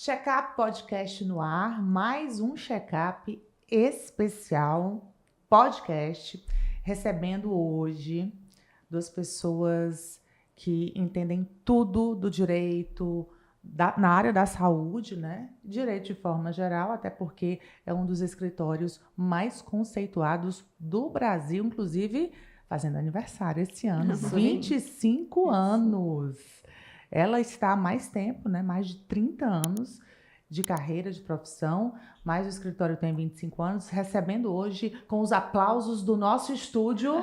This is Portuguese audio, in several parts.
Checkup Podcast no ar, mais um check-up especial podcast, recebendo hoje duas pessoas que entendem tudo do direito na área da saúde, né? Direito de forma geral, até porque é um dos escritórios mais conceituados do Brasil, inclusive fazendo aniversário esse ano, 25 anos. Ela está há mais tempo, né? Mais de 30 anos de carreira, de profissão, mas o escritório tem 25 anos, recebendo hoje, com os aplausos do nosso estúdio,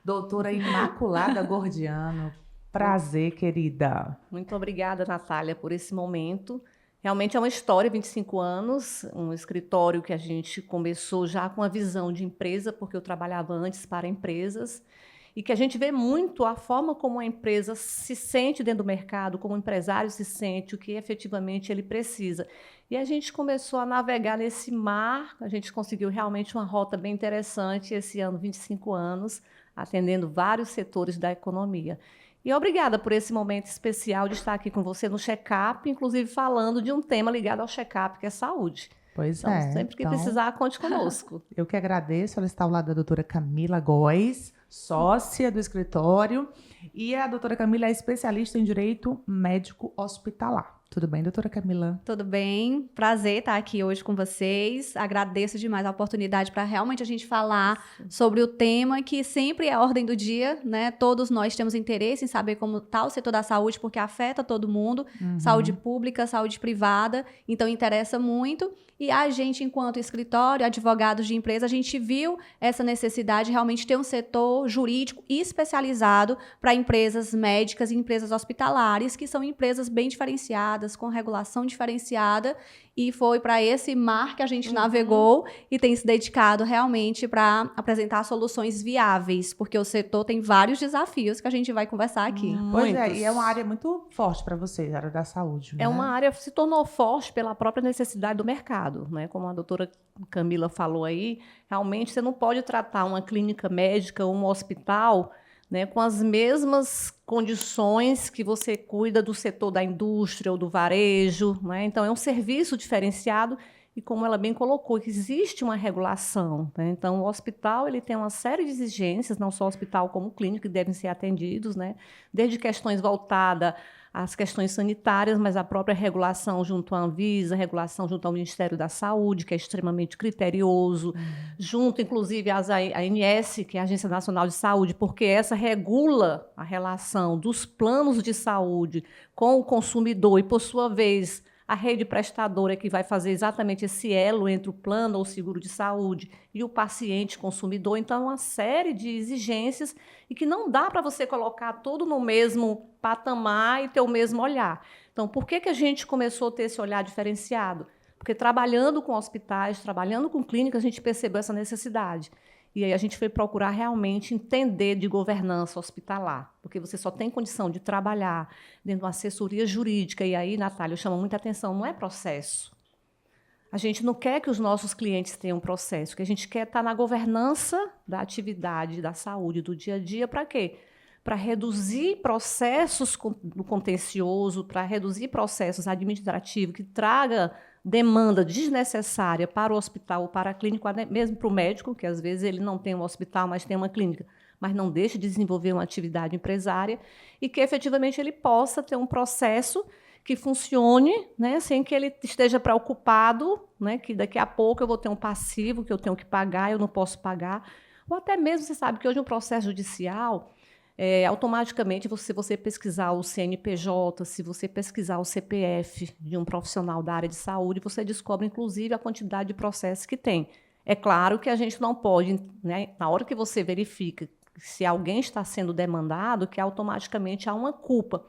doutora Imaculada Gordiano. Prazer, querida. Muito obrigada, Natália, por esse momento. Realmente é uma história, 25 anos, um escritório que a gente começou já com a visão de empresa, porque eu trabalhava antes para empresas, e que a gente vê muito a forma como a empresa se sente dentro do mercado, como o empresário se sente, o que efetivamente ele precisa. E a gente começou a navegar nesse mar, a gente conseguiu realmente uma rota bem interessante esse ano, 25 anos, atendendo vários setores da economia. E obrigada por esse momento especial de estar aqui com você no check-up, inclusive falando de um tema ligado ao check-up, que é saúde. Pois então, é. Sempre que precisar, conte conosco. Eu que agradeço. Ela está ao lado da doutora Camila Góes, sócia do escritório. E a doutora Camila é especialista em direito médico hospitalar. Tudo bem, doutora Camila? Tudo bem, prazer estar aqui hoje com vocês. Agradeço demais a oportunidade para realmente a gente falar sobre o tema que sempre é a ordem do dia, né? Todos nós temos interesse em saber como está o setor da saúde, porque afeta todo mundo, saúde pública, saúde privada, então interessa muito. E a gente, enquanto escritório, advogados de empresa, a gente viu essa necessidade de realmente ter um setor jurídico especializado para empresas médicas e empresas hospitalares, que são empresas bem diferenciadas, com regulação diferenciada, e foi para esse mar que a gente navegou e tem se dedicado realmente para apresentar soluções viáveis, porque o setor tem vários desafios que a gente vai conversar aqui. Pois é, e é uma área muito forte para vocês, a área da saúde, né? É uma área que se tornou forte pela própria necessidade do mercado, né? Como a doutora Camila falou aí, realmente você não pode tratar uma clínica médica ou um hospital, né, com as mesmas condições que você cuida do setor da indústria ou do varejo, né? Então, é um serviço diferenciado e, como ela bem colocou, existe uma regulação, né? Então, o hospital ele tem uma série de exigências, não só o hospital como clínica, que devem ser atendidos, né? Desde questões voltadas às questões sanitárias, mas a própria regulação junto à Anvisa, regulação junto ao Ministério da Saúde, que é extremamente criterioso, junto, inclusive, à ANS, que é a Agência Nacional de Saúde, porque essa regula a relação dos planos de saúde com o consumidor e, por sua vez, a rede prestadora que vai fazer exatamente esse elo entre o plano ou seguro de saúde e o paciente consumidor. Então, é uma série de exigências e que não dá para você colocar tudo no mesmo patamar e ter o mesmo olhar. Então, por que a gente começou a ter esse olhar diferenciado? Porque trabalhando com hospitais, trabalhando com clínicas, a gente percebeu essa necessidade. E aí a gente foi procurar realmente entender de governança hospitalar, porque você só tem condição de trabalhar dentro de uma assessoria jurídica. E aí, Natália, eu chamo muita atenção, não é processo. A gente não quer que os nossos clientes tenham processo, que a gente quer estar na governança da atividade, da saúde, do dia a dia, para quê? Para reduzir processos do contencioso, para reduzir processos administrativos que traga demanda desnecessária para o hospital ou para a clínica, mesmo para o médico, que às vezes ele não tem um hospital, mas tem uma clínica, mas não deixa de desenvolver uma atividade empresária, e que efetivamente ele possa ter um processo que funcione, né, sem que ele esteja preocupado, né, que daqui a pouco eu vou ter um passivo que eu tenho que pagar, eu não posso pagar. Ou até mesmo, você sabe que hoje um processo judicial, automaticamente, se você pesquisar o CNPJ, se você pesquisar o CPF de um profissional da área de saúde, você descobre, inclusive, a quantidade de processos que tem. É claro que a gente não pode, né, na hora que você verifica se alguém está sendo demandado, que automaticamente há uma culpa.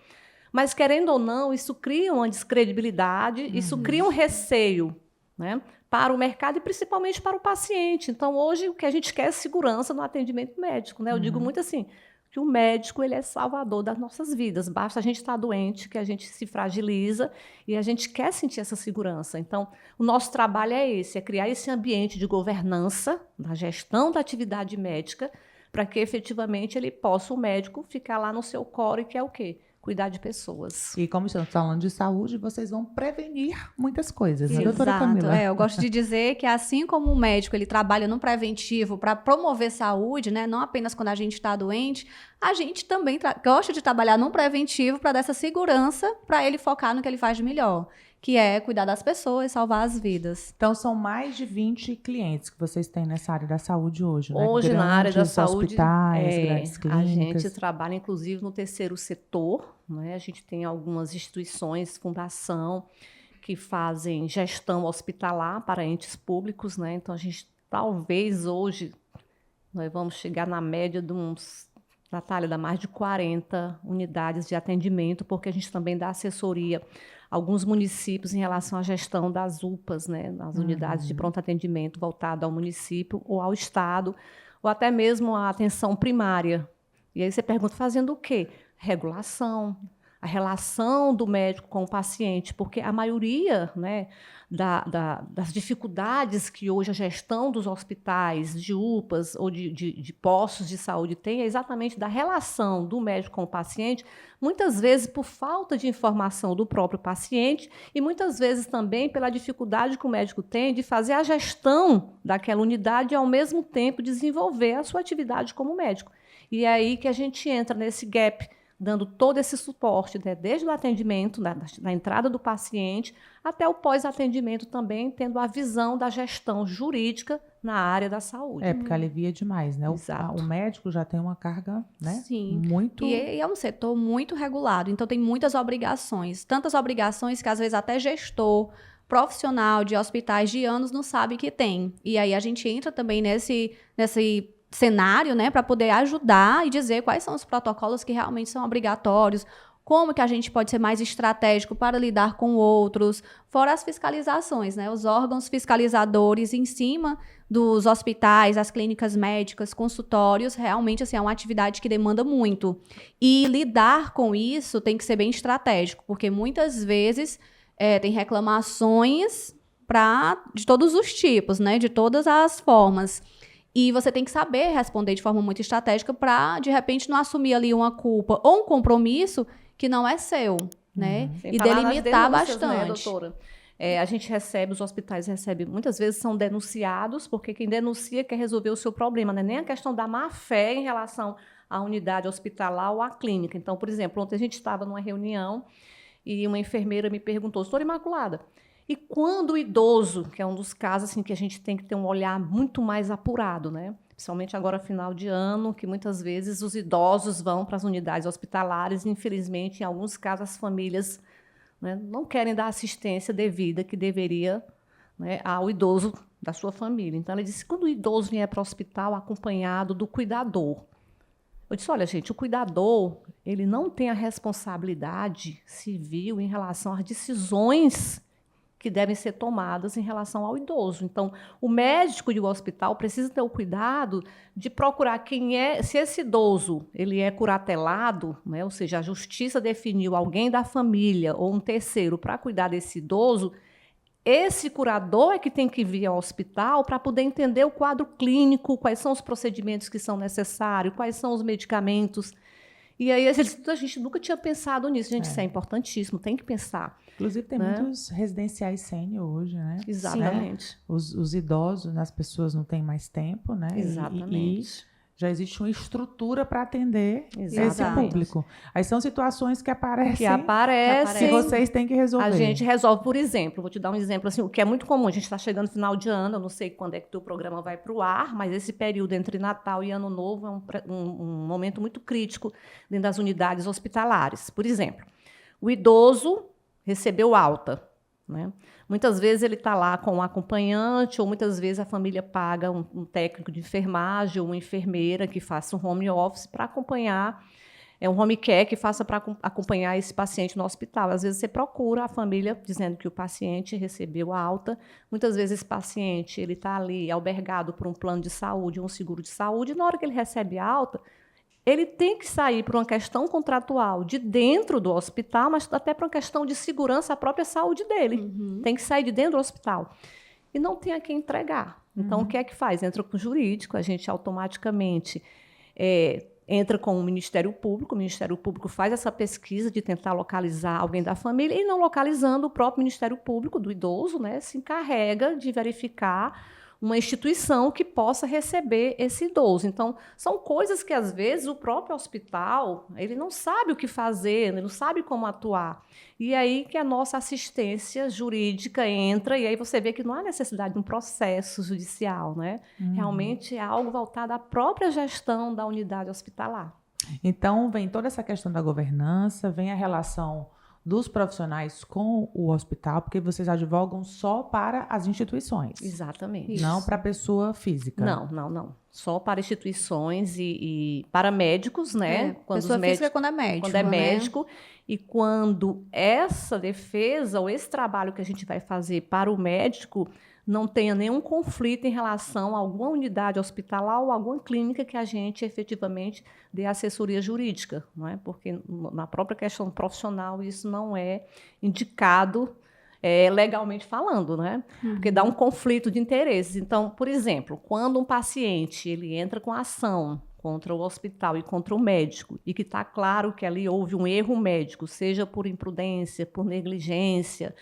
Mas, querendo ou não, isso cria uma descredibilidade, isso cria um receio, né, para o mercado e principalmente para o paciente. Então, hoje, o que a gente quer é segurança no atendimento médico, né? Eu digo muito assim, que o médico ele é salvador das nossas vidas. Basta a gente estar doente, que a gente se fragiliza e a gente quer sentir essa segurança. Então, o nosso trabalho é esse, é criar esse ambiente de governança, da gestão da atividade médica, para que efetivamente ele possa, o médico, ficar lá no seu core, que é o quê? cuidar de pessoas. E como estamos falando de saúde, vocês vão prevenir muitas coisas, né, doutora Exato. Camila? Eu gosto de dizer que assim como o médico ele trabalha no preventivo para promover saúde, né, não apenas quando a gente está doente, a gente também gosta de trabalhar no preventivo para dar essa segurança para ele focar no que ele faz de melhor, que é cuidar das pessoas, salvar as vidas. Então, são mais de 20 clientes que vocês têm nessa área da saúde hoje, né? Hoje, na área da saúde, hospitais, grandes clínicas. a gente trabalha, inclusive, no terceiro setor, né? A gente tem algumas instituições, fundação, que fazem gestão hospitalar para entes públicos, né? Então, a gente, talvez, hoje, nós vamos chegar na média de uns... Natália, dá mais de 40 unidades de atendimento, porque a gente também dá assessoria a alguns municípios em relação à gestão das UPAs, né, nas unidades de pronto atendimento voltado ao município ou ao estado, ou até mesmo a atenção primária. E aí você pergunta, fazendo o quê? Regulação, a relação do médico com o paciente, porque a maioria, né, das dificuldades que hoje a gestão dos hospitais, de UPAs ou de postos de saúde tem é exatamente da relação do médico com o paciente, muitas vezes por falta de informação do próprio paciente e muitas vezes também pela dificuldade que o médico tem de fazer a gestão daquela unidade e, ao mesmo tempo, desenvolver a sua atividade como médico. E é aí que a gente entra nesse gap, dando todo esse suporte, né, desde o atendimento, na entrada do paciente, até o pós-atendimento também, tendo a visão da gestão jurídica na área da saúde. É, porque alivia demais, né? Exato. O médico já tem uma carga, né? Sim. Muito... E é um setor muito regulado, então tem muitas obrigações. Tantas obrigações que, às vezes, até gestor, profissional de hospitais de anos não sabe que tem. E aí a gente entra também nesse cenário, né, para poder ajudar e dizer quais são os protocolos que realmente são obrigatórios, como que a gente pode ser mais estratégico para lidar com outros, fora as fiscalizações, né, os órgãos fiscalizadores em cima dos hospitais, as clínicas médicas, consultórios, realmente assim, é uma atividade que demanda muito. E lidar com isso tem que ser bem estratégico, porque muitas vezes tem reclamações de todos os tipos, né, de todas as formas. E você tem que saber responder de forma muito estratégica para, de repente, não assumir ali uma culpa ou um compromisso que não é seu, né? Sem E falar nas delimitar denúncias, né, bastante. doutora? A gente recebe, os hospitais recebem, muitas vezes são denunciados, porque quem denuncia quer resolver o seu problema, né? Nem a questão da má-fé em relação à unidade hospitalar ou à clínica. Então, por exemplo, ontem a gente estava numa reunião e uma enfermeira me perguntou, doutora Imaculada, e quando o idoso, que é um dos casos assim, que a gente tem que ter um olhar muito mais apurado, né? Principalmente agora, final de ano, que muitas vezes os idosos vão para as unidades hospitalares e, infelizmente, em alguns casos, as famílias, né, não querem dar assistência devida que deveria, né, ao idoso da sua família. Então, ela disse, quando o idoso vier para o hospital acompanhado do cuidador, eu disse, olha, gente, o cuidador, ele não tem a responsabilidade civil em relação às decisões que devem ser tomadas em relação ao idoso. Então, o médico de um hospital precisa ter o cuidado de procurar quem é, se esse idoso ele é curatelado, né, ou seja, a justiça definiu alguém da família ou um terceiro para cuidar desse idoso, esse curador é que tem que vir ao hospital para poder entender o quadro clínico, quais são os procedimentos que são necessários, quais são os medicamentos. E aí a gente nunca tinha pensado nisso. Gente, isso é importantíssimo, tem que pensar. Inclusive, tem muitos residenciais sênior hoje, né? Exatamente. Os idosos, as pessoas não têm mais tempo, né? Exatamente. E já existe uma estrutura para atender esse Exatamente. público. Aí são situações que aparecem. Que que vocês têm que resolver. A gente resolve, por exemplo, vou te dar um exemplo, assim, o que é muito comum, a gente está chegando no final de ano, eu não sei quando é que o teu programa vai para o ar, mas esse período entre Natal e Ano Novo é um momento muito crítico dentro das unidades hospitalares. Por exemplo, o idoso recebeu alta, né? Muitas vezes ele está lá com um acompanhante, ou muitas vezes a família paga um técnico de enfermagem ou uma enfermeira que faça um home office para acompanhar, um home care que faça para acompanhar esse paciente no hospital. Às vezes você procura a família dizendo que o paciente recebeu a alta, muitas vezes esse paciente ele está ali albergado por um plano de saúde, um seguro de saúde, e na hora que ele recebe a alta, ele tem que sair por uma questão contratual de dentro do hospital, mas até por uma questão de segurança à própria saúde dele. Tem que sair de dentro do hospital. E não tem a quem entregar. Então, o que é que faz? Entra com o jurídico, a gente automaticamente entra com o Ministério Público faz essa pesquisa de tentar localizar alguém da família e, não localizando, o próprio Ministério Público do idoso, né, se encarrega de verificar uma instituição que possa receber esse idoso. Então, são coisas que, às vezes, o próprio hospital ele não sabe o que fazer, ele não sabe como atuar. E aí que a nossa assistência jurídica entra, e aí você vê que não há necessidade de um processo judicial, né? Realmente é algo voltado à própria gestão da unidade hospitalar. Então, vem toda essa questão da governança, vem a relação dos profissionais com o hospital, porque vocês advogam só para as instituições. Exatamente. Não para a pessoa física. Não. Só para instituições e para médicos, né? Pessoa física quando é médico. Quando é médico. E quando essa defesa ou esse trabalho que a gente vai fazer para o médico não tenha nenhum conflito em relação a alguma unidade hospitalar ou alguma clínica que a gente efetivamente dê assessoria jurídica, não é? Porque na própria questão profissional isso não é indicado legalmente falando, né? Porque dá um conflito de interesses. Então, por exemplo, quando um paciente ele entra com ação contra o hospital e contra o médico, e que está claro que ali houve um erro médico, seja por imprudência, por negligência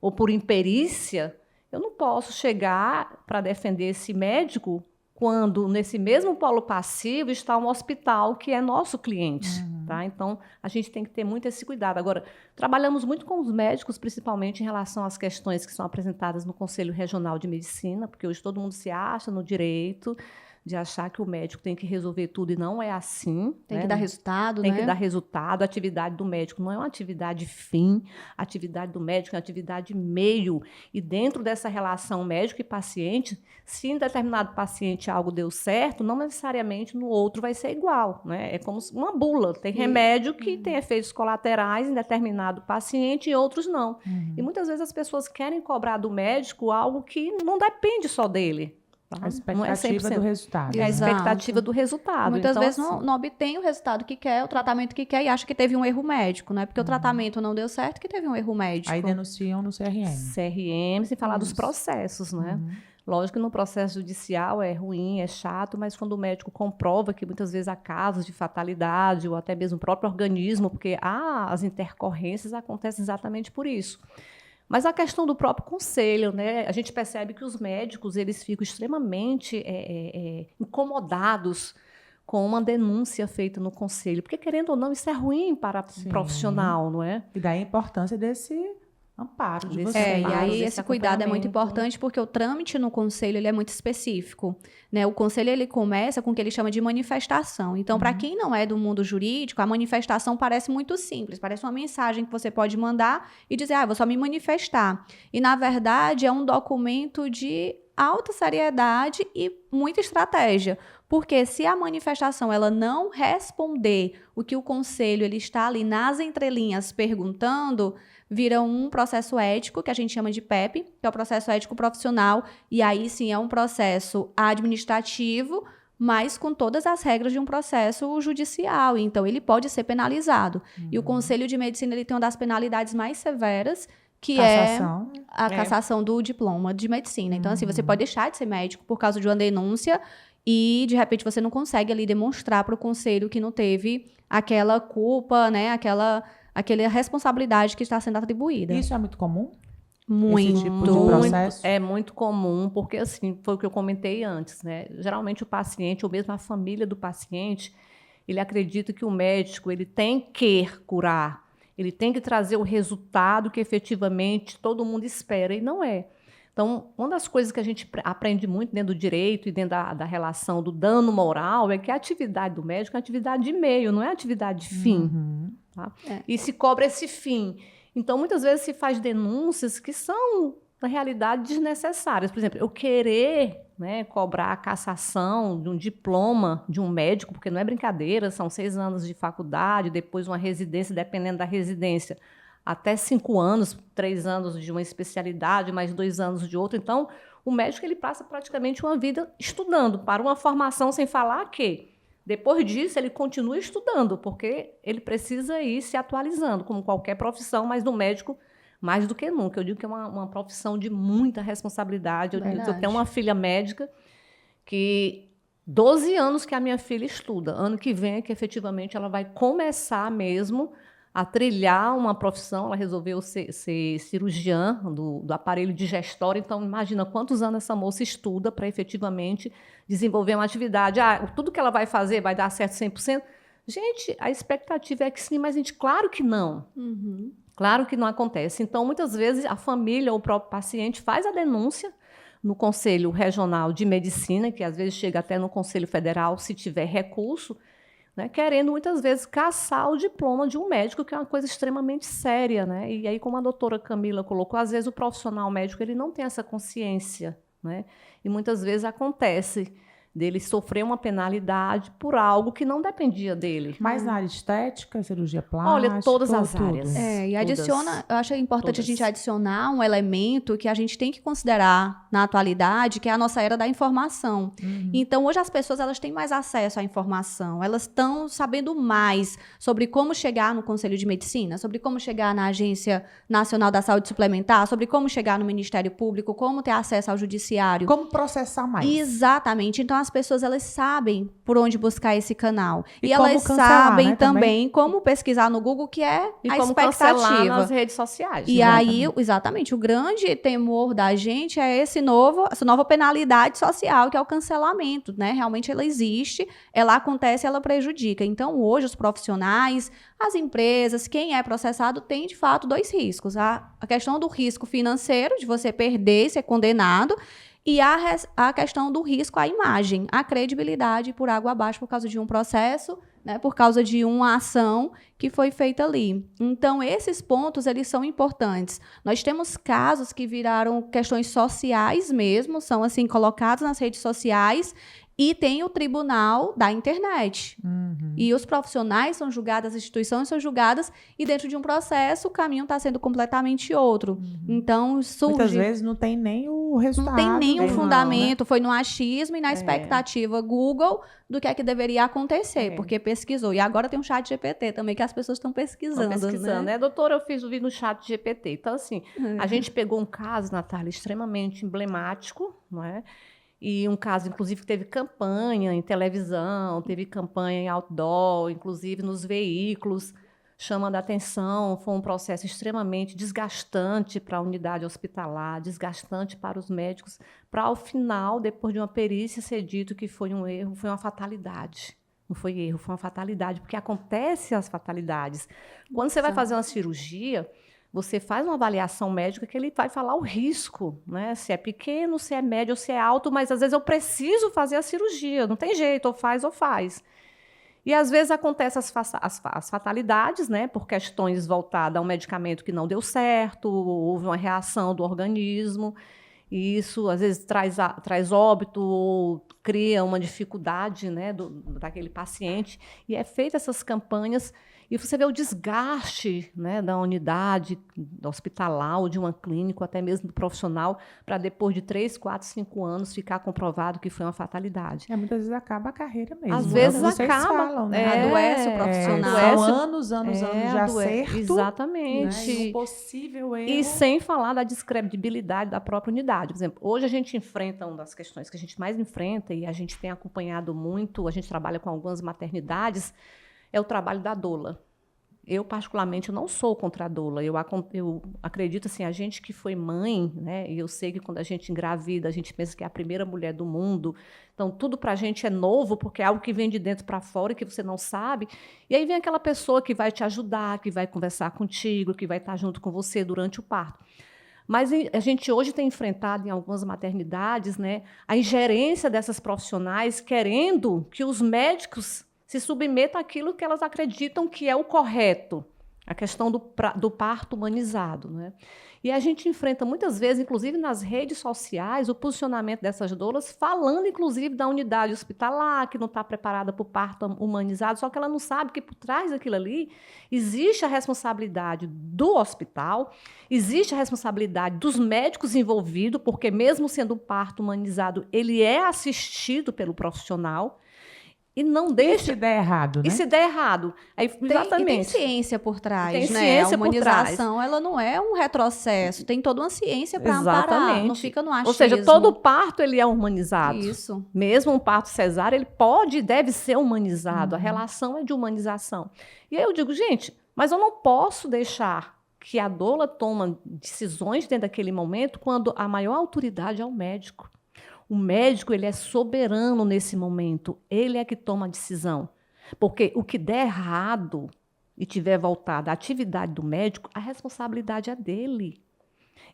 ou por imperícia, eu não posso chegar para defender esse médico quando, nesse mesmo polo passivo, está um hospital que é nosso cliente. Tá? Então, a gente tem que ter muito esse cuidado. Agora, trabalhamos muito com os médicos, principalmente em relação às questões que são apresentadas no Conselho Regional de Medicina, porque hoje todo mundo se acha no direito de achar que o médico tem que resolver tudo, e não é assim. Tem que dar resultado, Tem né? que dar resultado. A atividade do médico não é uma atividade fim, a atividade do médico é uma atividade meio. E dentro dessa relação médico e paciente, se em determinado paciente algo deu certo, não necessariamente no outro vai ser igual, né? É como uma bula. Tem remédio que tem efeitos colaterais em determinado paciente e outros não. E muitas vezes as pessoas querem cobrar do médico algo que não depende só dele. A expectativa do resultado. É a expectativa do resultado. Muitas então, vezes assim, não obtém o resultado que quer, o tratamento que quer, e acha que teve um erro médico, né? Porque o tratamento não deu certo, que teve um erro médico. Aí denunciam no CRM. CRM, sem falar dos processos, né? Lógico que no processo judicial é ruim, é chato, mas quando o médico comprova que muitas vezes há casos de fatalidade ou até mesmo o próprio organismo, porque as intercorrências acontecem exatamente por isso. Mas a questão do próprio conselho, né? A gente percebe que os médicos eles ficam extremamente incomodados com uma denúncia feita no conselho, porque, querendo ou não, isso é ruim para o profissional, não é? E daí a importância desse amparo de você. E aí esse cuidado é muito importante, porque o trâmite no conselho ele é muito específico, né? O conselho ele começa com o que ele chama de manifestação. Então, para quem não é do mundo jurídico, a manifestação parece muito simples, parece uma mensagem que você pode mandar e dizer, vou só me manifestar. E, na verdade, é um documento de alta seriedade e muita estratégia. Porque se a manifestação ela não responder o que o conselho ele está ali nas entrelinhas perguntando, vira um processo ético, que a gente chama de PEP, que é o processo ético profissional, e aí sim é um processo administrativo, mas com todas as regras de um processo judicial, então ele pode ser penalizado. E o Conselho de Medicina ele tem uma das penalidades mais severas, que cassação. É a cassação do diploma de medicina. Então, assim, você pode deixar de ser médico por causa de uma denúncia e, de repente, você não consegue ali demonstrar para o conselho que não teve aquela culpa, né, aquela responsabilidade que está sendo atribuída. Isso é muito comum? Muito. Esse tipo de processo? É muito comum, porque, assim, foi o que eu comentei antes, né? Geralmente o paciente, ou mesmo a família do paciente, ele acredita que o médico ele tem que curar, ele tem que trazer o resultado que efetivamente todo mundo espera, e não é. Então, uma das coisas que a gente aprende muito dentro do direito e dentro da relação do dano moral é que a atividade do médico é uma atividade de meio, não é atividade de fim. Tá? E se cobra esse fim. Então, muitas vezes se faz denúncias que são, na realidade, desnecessárias. Por exemplo, eu querer, né, cobrar a cassação de um diploma de um médico, porque não é brincadeira, são 6 anos de faculdade, depois uma residência, dependendo da residência, até 5 anos, 3 anos de uma especialidade, mais 2 anos de outra. Então, o médico ele passa praticamente uma vida estudando para uma formação, sem falar que, depois disso, ele continua estudando, porque ele precisa ir se atualizando, como qualquer profissão, mas no médico, mais do que nunca. Eu digo que é uma profissão de muita responsabilidade. Eu tenho uma filha médica que 12 anos que a minha filha estuda. Ano que vem é que efetivamente ela vai começar mesmo a trilhar uma profissão. Ela resolveu ser cirurgiã do aparelho digestório. Então, imagina quantos anos essa moça estuda para efetivamente desenvolver uma atividade. Tudo que ela vai fazer vai dar certo 100%? Gente, a expectativa é que sim, mas, gente, claro que não. Claro que não acontece. Então, muitas vezes, a família ou o próprio paciente faz a denúncia no Conselho Regional de Medicina, que às vezes chega até no Conselho Federal, se tiver recurso, né, querendo muitas vezes caçar o diploma de um médico, que é uma coisa extremamente séria, né? E aí, como a doutora Camila colocou, às vezes o profissional médico ele não tem essa consciência, né? E muitas vezes acontece dele sofrer uma penalidade por algo que não dependia dele. Mas na área estética, cirurgia plástica... Olha, todas as tudo. áreas. E Todas. eu acho importante a gente Todas. adicionar um elemento que a gente tem que considerar na atualidade, que é a nossa era da informação. Então, hoje as pessoas elas têm mais acesso à informação, elas estão sabendo mais sobre como chegar no Conselho de Medicina, sobre como chegar na Agência Nacional da Saúde Suplementar, sobre como chegar no Ministério Público, como ter acesso ao Judiciário. Como processar mais. Exatamente. Então, as pessoas elas sabem por onde buscar esse canal. E elas como cancelar, sabem né, também como pesquisar no Google, que é E a como cancelar expectativa. nas redes sociais. E né? aí, exatamente, o grande temor da gente é essa nova penalidade social, que é o cancelamento, né? Realmente ela existe, ela acontece, ela prejudica. Então, hoje, os profissionais, as empresas, quem é processado, tem, de fato, dois riscos. A questão do risco financeiro, de você perder, ser condenado, e a questão do risco à imagem, a credibilidade por água abaixo por causa de um processo, né, por causa de uma ação que foi feita ali. Então, esses pontos, eles são importantes. Nós temos casos que viraram questões sociais mesmo, são, assim, colocados nas redes sociais, e tem o tribunal da internet. E os profissionais são julgados, as instituições são julgadas, e dentro de um processo, o caminho está sendo completamente outro. Então, surge... Muitas vezes não tem nem o resultado. Não tem nenhum não, fundamento, né? foi no achismo e na expectativa Google do que é que deveria acontecer, porque pesquisou. E agora tem um chat GPT também, que as pessoas estão pesquisando, né? Doutora, eu vi no chat GPT. Então, assim, a gente pegou um caso, Natália, extremamente emblemático, não é? E um caso, inclusive, que teve campanha em televisão, teve campanha em outdoor, inclusive nos veículos, chamando a atenção. Foi um processo extremamente desgastante para a unidade hospitalar, desgastante para os médicos, para, ao final, depois de uma perícia, ser dito que foi um erro, foi uma fatalidade. Não foi erro, foi uma fatalidade, porque acontecem as fatalidades. Quando você vai fazer uma cirurgia, você faz uma avaliação médica que ele vai falar o risco, né? Se é pequeno, se é médio ou se é alto, mas às vezes eu preciso fazer a cirurgia, não tem jeito, ou faz. E às vezes acontecem as fatalidades, né? Por questões voltadas a um medicamento que não deu certo, houve uma reação do organismo, e isso às vezes traz óbito ou cria uma dificuldade, né, daquele paciente. E é feita essas campanhas. E você vê o desgaste, né, da unidade hospitalar ou de uma clínica, ou até mesmo do profissional, para depois de 3, 4, 5 anos ficar comprovado que foi uma fatalidade. Muitas vezes acaba a carreira mesmo. Às vezes vocês acaba. falam, né? Adoece o profissional. São anos de acerto. Exatamente. Né? E o possível erro. E sem falar da descredibilidade da própria unidade. Por exemplo, hoje a gente enfrenta uma das questões que a gente mais enfrenta, e a gente tem acompanhado muito, a gente trabalha com algumas maternidades, é o trabalho da doula. Eu, particularmente, não sou contra a doula. Eu acredito, assim, a gente que foi mãe, né, e eu sei que quando a gente engravida, a gente pensa que é a primeira mulher do mundo. Então, tudo para a gente é novo, porque é algo que vem de dentro para fora e que você não sabe. E aí vem aquela pessoa que vai te ajudar, que vai conversar contigo, que vai estar junto com você durante o parto. Mas a gente hoje tem enfrentado em algumas maternidades, né, a ingerência dessas profissionais querendo que os médicos se submetam àquilo que elas acreditam que é o correto, a questão do parto humanizado, né? E a gente enfrenta muitas vezes, inclusive nas redes sociais, o posicionamento dessas doulas, falando inclusive da unidade hospitalar, que não está preparada para o parto humanizado, só que ela não sabe que por trás daquilo ali existe a responsabilidade do hospital, existe a responsabilidade dos médicos envolvidos, porque mesmo sendo um parto humanizado, ele é assistido pelo profissional. e não E deixa... se der errado, né? E se der errado? Aí, E tem exatamente. ciência por trás, Tem né? ciência A por humanização, ela não é um retrocesso, tem toda uma ciência para amparar, Exatamente. não fica no achismo. Ou seja, todo parto ele é humanizado. Isso. Mesmo um parto cesáreo, ele pode e deve ser humanizado. A relação é de humanização. E aí eu digo, gente, mas eu não posso deixar que a doula tome decisões dentro daquele momento quando a maior autoridade é o médico. O médico, ele é soberano nesse momento. Ele é que toma a decisão. Porque o que der errado e tiver voltado à atividade do médico, a responsabilidade é dele.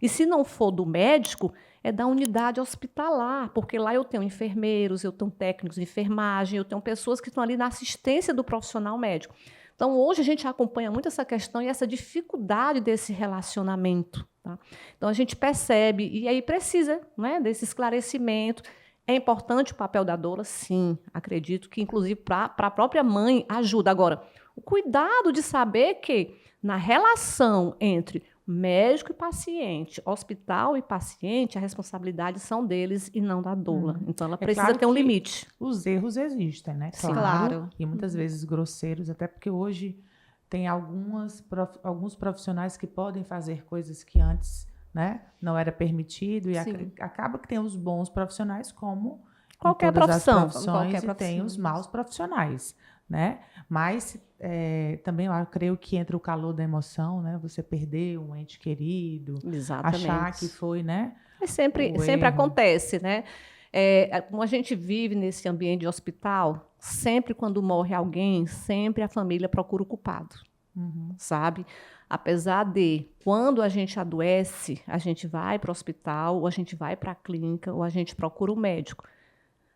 E se não for do médico, é da unidade hospitalar, porque lá eu tenho enfermeiros, eu tenho técnicos de enfermagem, eu tenho pessoas que estão ali na assistência do profissional médico. Então, hoje a gente acompanha muito essa questão e essa dificuldade desse relacionamento. Tá? Então, a gente percebe, e aí precisa, né, desse esclarecimento. É importante o papel da doula? Sim, acredito que, inclusive, para a própria mãe ajuda. Agora, o cuidado de saber que, na relação entre médico e paciente, hospital e paciente, a responsabilidade são deles e não da doula. Então, ela precisa claro ter um que limite. Os erros existem, né? Sim, claro. E muitas vezes grosseiros, até porque hoje tem alguns profissionais que podem fazer coisas que antes, né, não era permitido, e Sim. acaba que tem os bons profissionais, como Qualquer em todas profissão. as profissões, Qualquer e tem profissão. os maus profissionais, né? Mas também eu creio que entra o calor da emoção, né? Você perder um ente querido, Exatamente. achar que foi, né? Mas sempre o erro. acontece, né? Como a gente vive nesse ambiente de hospital, sempre quando morre alguém, sempre a família procura o culpado, sabe? Apesar de, quando a gente adoece, a gente vai para o hospital, ou a gente vai para a clínica, ou a gente procura o médico.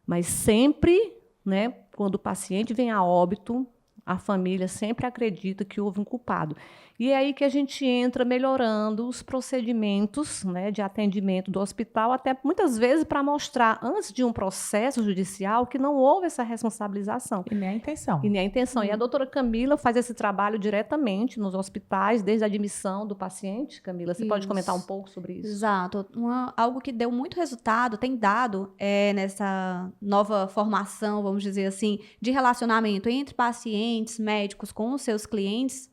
Mas sempre, né, quando o paciente vem a óbito, a família sempre acredita que houve um culpado. E é aí que a gente entra melhorando os procedimentos, né, de atendimento do hospital, até muitas vezes para mostrar, antes de um processo judicial, que não houve essa responsabilização. E nem a intenção. E nem a intenção. E a doutora Camila faz esse trabalho diretamente nos hospitais, desde a admissão do paciente. Camila, você pode Isso. comentar um pouco sobre isso? Exato. Algo que deu muito resultado, tem dado nessa nova formação, vamos dizer assim, de relacionamento entre pacientes, médicos com os seus clientes,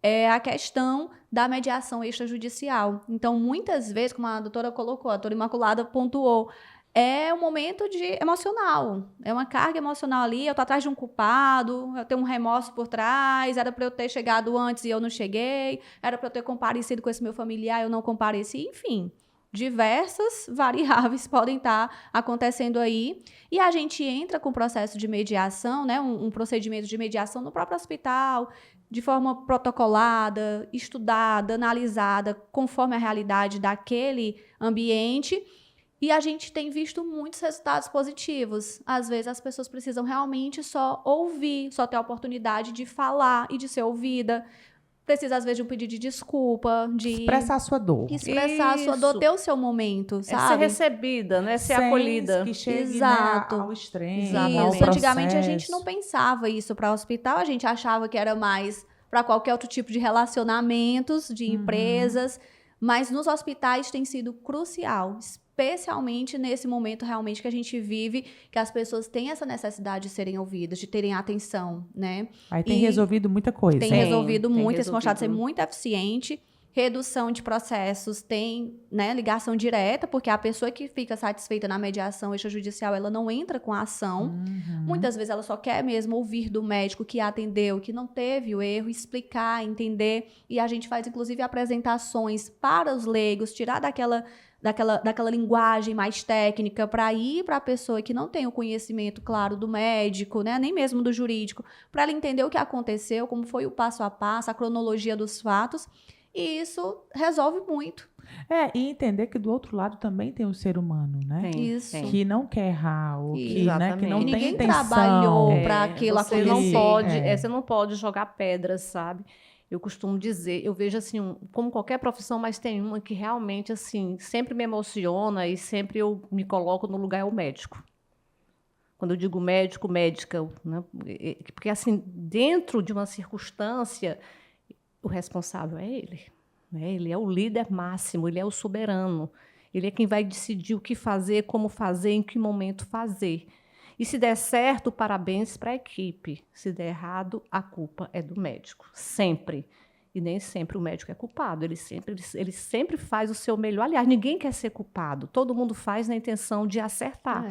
é a questão da mediação extrajudicial. Então, muitas vezes, como a doutora colocou, a doutora Imaculada pontuou, é um momento emocional, é uma carga emocional ali, eu tô atrás de um culpado, eu tenho um remorso por trás, era para eu ter chegado antes e eu não cheguei, era para eu ter comparecido com esse meu familiar, eu não compareci, enfim. Diversas variáveis podem estar acontecendo aí. E a gente entra com o processo de mediação, né, um procedimento de mediação no próprio hospital, de forma protocolada, estudada, analisada, conforme a realidade daquele ambiente. E a gente tem visto muitos resultados positivos. Às vezes as pessoas precisam realmente só ouvir, só ter a oportunidade de falar e de ser ouvida. Precisa, às vezes, de um pedido de desculpa, de Expressar a sua dor. expressar a sua dor, Isso. ter o seu momento, É ser sabe? recebida, né? Ser Sem acolhida. que chegue, Exato. né, ao extremo, Exatamente. ao Isso, antigamente a gente processo. não pensava isso para hospital, a gente achava que era mais para qualquer outro tipo de relacionamentos, de empresas, mas nos hospitais tem sido crucial, especialmente nesse momento realmente que a gente vive, que as pessoas têm essa necessidade de serem ouvidas, de terem atenção, né? Aí tem E resolvido muita coisa. Tem Tem, resolvido tem muito, esse mostrado ser resolvido. muito eficiente. Redução de processos tem, né, ligação direta, porque a pessoa que fica satisfeita na mediação extrajudicial, ela não entra com a ação. Muitas vezes ela só quer mesmo ouvir do médico que atendeu, que não teve o erro, explicar, entender. E a gente faz, inclusive, apresentações para os leigos, tirar daquela linguagem mais técnica para ir para a pessoa que não tem o conhecimento, claro, do médico, né, nem mesmo do jurídico, para ela entender o que aconteceu, como foi o passo a passo, a cronologia dos fatos. E isso resolve muito. E entender que do outro lado também tem o ser humano, né? Tem, Isso. tem. Que não quer errar, ou que, né, que não Que tem ninguém intenção. trabalhou para aquilo você acontecer. não pode, É. você não pode jogar pedras, sabe? Eu costumo dizer, eu vejo assim, como qualquer profissão, mas tem uma que realmente assim sempre me emociona e sempre eu me coloco no lugar, é o médico. Quando eu digo médico, médica, né? Porque assim, dentro de uma circunstância, o responsável é ele, né? Ele é o líder máximo, ele é o soberano. Ele é quem vai decidir o que fazer, como fazer, em que momento fazer. E se der certo, parabéns para a equipe. Se der errado, a culpa é do médico. Sempre. E nem sempre o médico é culpado. Ele sempre faz o seu melhor. Aliás, ninguém quer ser culpado. Todo mundo faz na intenção de acertar.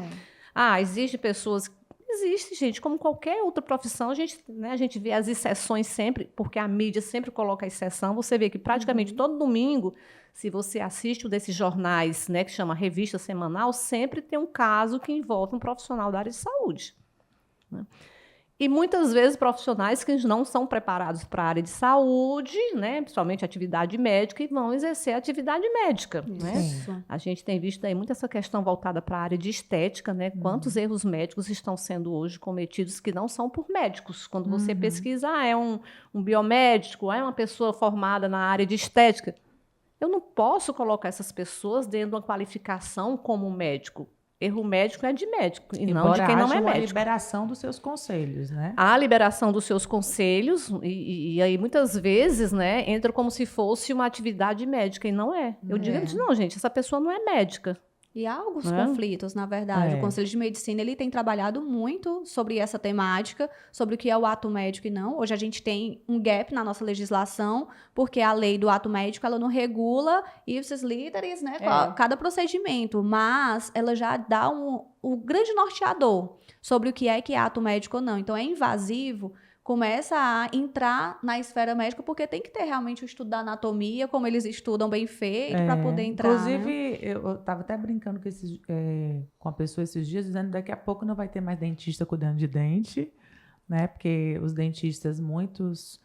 Existe pessoas... Existe, gente. Como qualquer outra profissão, a gente vê as exceções sempre, porque a mídia sempre coloca a exceção. Você vê que praticamente todo domingo, se você assiste um desses jornais, né, que chama Revista Semanal, sempre tem um caso que envolve um profissional da área de saúde, né? E muitas vezes profissionais que não são preparados para a área de saúde, né, principalmente atividade médica, e vão exercer a atividade médica. Né? A gente tem visto aí muito essa questão voltada para a área de estética, né? Quantos erros médicos estão sendo hoje cometidos que não são por médicos. Quando você pesquisa, é um biomédico, é uma pessoa formada na área de estética. Eu não posso colocar essas pessoas dentro de uma qualificação como médico. Erro médico é de médico, e não de quem não é médico. A liberação dos seus conselhos, né? A liberação dos seus conselhos, e aí muitas vezes, né, entra como se fosse uma atividade médica, e não é. Eu digo, não, gente, essa pessoa não é médica. E há alguns conflitos, na verdade. O Conselho de Medicina ele tem trabalhado muito sobre essa temática, sobre o que é o ato médico e não. Hoje a gente tem um gap na nossa legislação, porque a lei do ato médico ela não regula ipsis literis, né, cada procedimento, mas ela já dá o grande norteador sobre o que é ato médico ou não. Então, é invasivo, começa a entrar na esfera médica, porque tem que ter realmente o estudo da anatomia, como eles estudam bem feito, para poder entrar. Inclusive, né? Eu estava até brincando com a pessoa esses dias, dizendo que daqui a pouco não vai ter mais dentista cuidando de dente, né? Porque os dentistas, muitos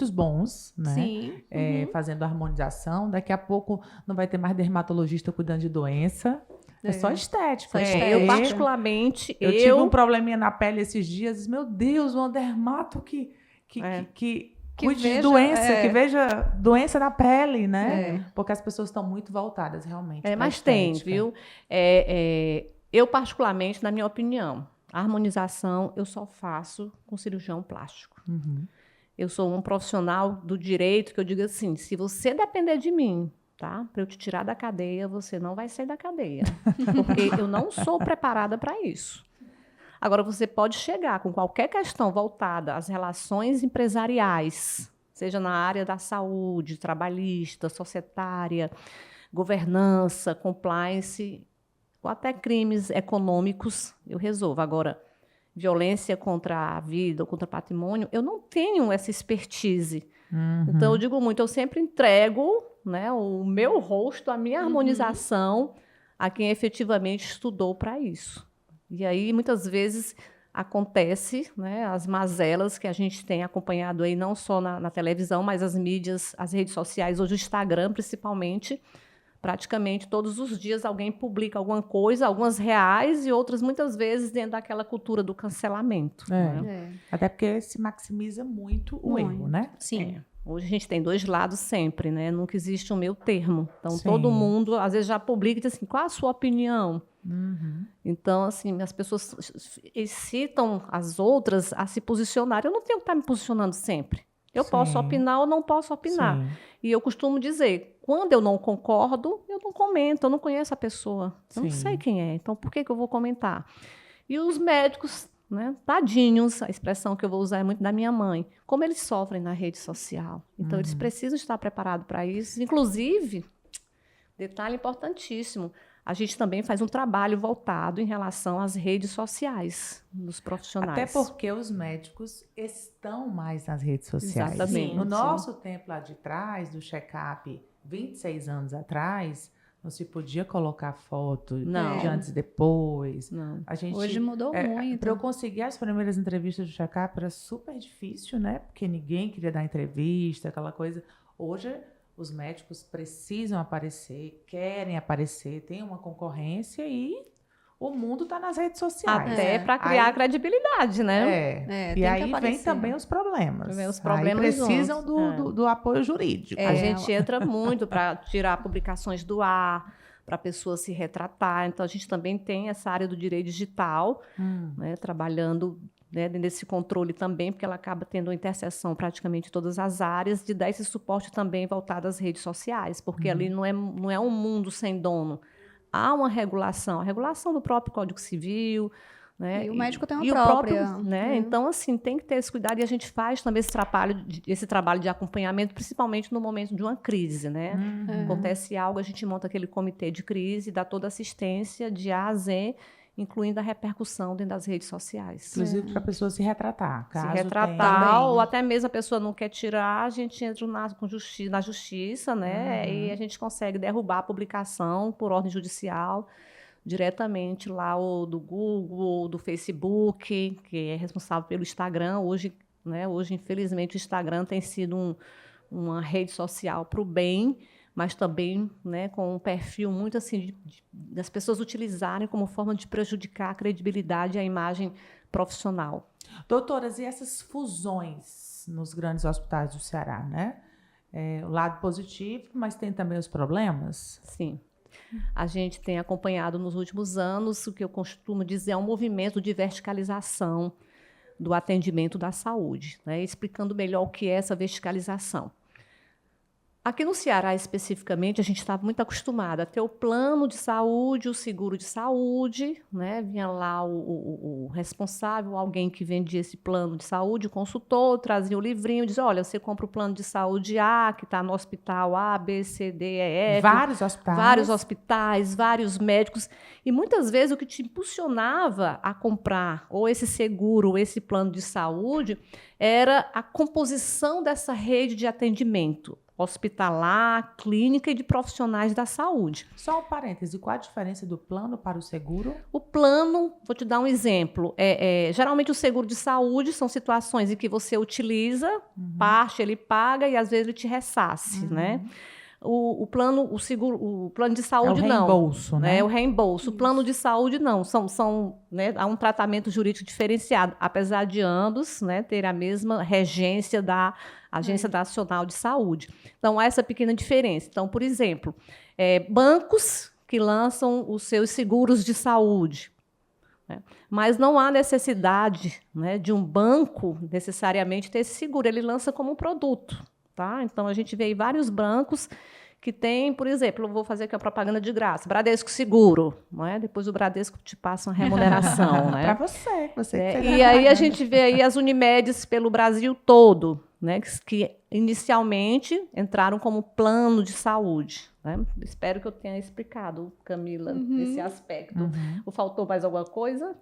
bons, né? Sim. Fazendo harmonização, daqui a pouco não vai ter mais dermatologista cuidando de doença. É só estética. Eu, particularmente... Eu tive um probleminha na pele esses dias. Meu Deus, um dermato que cuide de doença, que veja doença na pele, né? Porque as pessoas estão muito voltadas, realmente. Mas tem, viu? Eu, particularmente, na minha opinião, a harmonização eu só faço com cirurgião plástico. Eu sou um profissional do direito que eu digo assim, se você depender de mim, tá? Para eu te tirar da cadeia, você não vai sair da cadeia. Porque eu não sou preparada para isso. Agora, você pode chegar com qualquer questão voltada às relações empresariais, seja na área da saúde, trabalhista, societária, governança, compliance, ou até crimes econômicos, eu resolvo. Agora, violência contra a vida ou contra o patrimônio, eu não tenho essa expertise. Então, eu digo muito, eu sempre entrego, né, o meu rosto, a minha harmonização a quem efetivamente estudou para isso. E aí, muitas vezes, acontece, né, as mazelas que a gente tem acompanhado aí, não só na televisão, mas as mídias, as redes sociais, hoje o Instagram, principalmente, praticamente todos os dias alguém publica alguma coisa, algumas reais e outras, muitas vezes, dentro daquela cultura do cancelamento. Né? Até porque se maximiza muito o erro, né? Sim. Hoje a gente tem dois lados sempre, né? Nunca existe um meio termo. Então, todo mundo, às vezes, já publica e diz assim, qual a sua opinião? Então, assim, as pessoas excitam as outras a se posicionar. Eu não tenho que estar me posicionando sempre. Eu posso opinar ou não posso opinar. E eu costumo dizer, quando eu não concordo, eu não comento, eu não conheço a pessoa. Eu não sei quem é, então por que eu vou comentar? E os médicos, né, tadinhos, a expressão que eu vou usar é muito da minha mãe, como eles sofrem na rede social. Então, eles precisam estar preparados para isso. Inclusive, detalhe importantíssimo, a gente também faz um trabalho voltado em relação às redes sociais dos profissionais. Até porque os médicos estão mais nas redes sociais. Exatamente. No nosso tempo lá de trás, do check-up, 26 anos atrás, não se podia colocar foto de antes e depois. Hoje mudou muito. Para eu conseguir as primeiras entrevistas do check-up era super difícil, né? Porque ninguém queria dar entrevista, aquela coisa. Hoje, os médicos precisam aparecer, querem aparecer, tem uma concorrência e o mundo está nas redes sociais. Até para criar credibilidade, né? E aí vem também os problemas. Vem os problemas aí precisam do apoio jurídico. A gente entra muito para tirar publicações do ar, para a pessoa se retratar. Então, a gente também tem essa área do direito digital, né, trabalhando, né, nesse controle também, porque ela acaba tendo uma interseção praticamente em todas as áreas, de dar esse suporte também voltado às redes sociais, porque ali não é um mundo sem dono. Há uma regulação, a regulação do próprio Código Civil, né? E o médico tem uma e própria. O próprio, né? Então, assim, tem que ter esse cuidado e a gente faz também esse trabalho de acompanhamento, principalmente no momento de uma crise, né? Acontece algo, a gente monta aquele comitê de crise, dá toda assistência de A a Z, incluindo a repercussão dentro das redes sociais. Inclusive para a pessoa se retratar. Se Caso retratar, tenha... ou até mesmo a pessoa não quer tirar, a gente entra na justiça, né? E a gente consegue derrubar a publicação por ordem judicial diretamente lá ou do Google, ou do Facebook, que é responsável pelo Instagram. Hoje, né, infelizmente, o Instagram tem sido uma rede social para o bem, mas também, né, com um perfil muito assim das pessoas utilizarem como forma de prejudicar a credibilidade e a imagem profissional. Doutoras, e essas fusões nos grandes hospitais do Ceará, né? O lado positivo, mas tem também os problemas? Sim. A gente tem acompanhado nos últimos anos o que eu costumo dizer é um movimento de verticalização do atendimento da saúde, né? Explicando melhor o que é essa verticalização. Aqui no Ceará, especificamente, a gente estava muito acostumado a ter o plano de saúde, o seguro de saúde, né? Vinha lá o responsável, alguém que vendia esse plano de saúde, o consultor, trazia o livrinho, dizia, olha, você compra o plano de saúde A, que está no hospital A, B, C, D, E, F. Vários hospitais, vários médicos. E muitas vezes o que te impulsionava a comprar ou esse seguro, ou esse plano de saúde, era a composição dessa rede de atendimento hospitalar, clínica e de profissionais da saúde. Só um parêntese, qual a diferença do plano para o seguro? O plano, vou te dar um exemplo, geralmente o seguro de saúde são situações em que você utiliza, parte ele paga e às vezes ele te ressasse, né? O plano de saúde não. É o reembolso, né? É o reembolso. O plano de saúde não. Né, há um tratamento jurídico diferenciado, apesar de ambos, né, ter a mesma regência da Agência Nacional de Saúde. Então, há essa pequena diferença. Então, por exemplo, bancos que lançam os seus seguros de saúde, né, mas não há necessidade, né, de um banco necessariamente ter esse seguro. Ele lança como um produto. Tá? Então, a gente vê aí vários bancos que tem, por exemplo, eu vou fazer aqui uma propaganda de graça, Bradesco Seguro, não é? Depois o Bradesco te passa uma remuneração. Né? Para você que fez e aí a gente vê aí as Unimedes pelo Brasil todo, né? que inicialmente entraram como plano de saúde. Né? Espero que eu tenha explicado, Camila, esse aspecto. Ou faltou mais alguma coisa?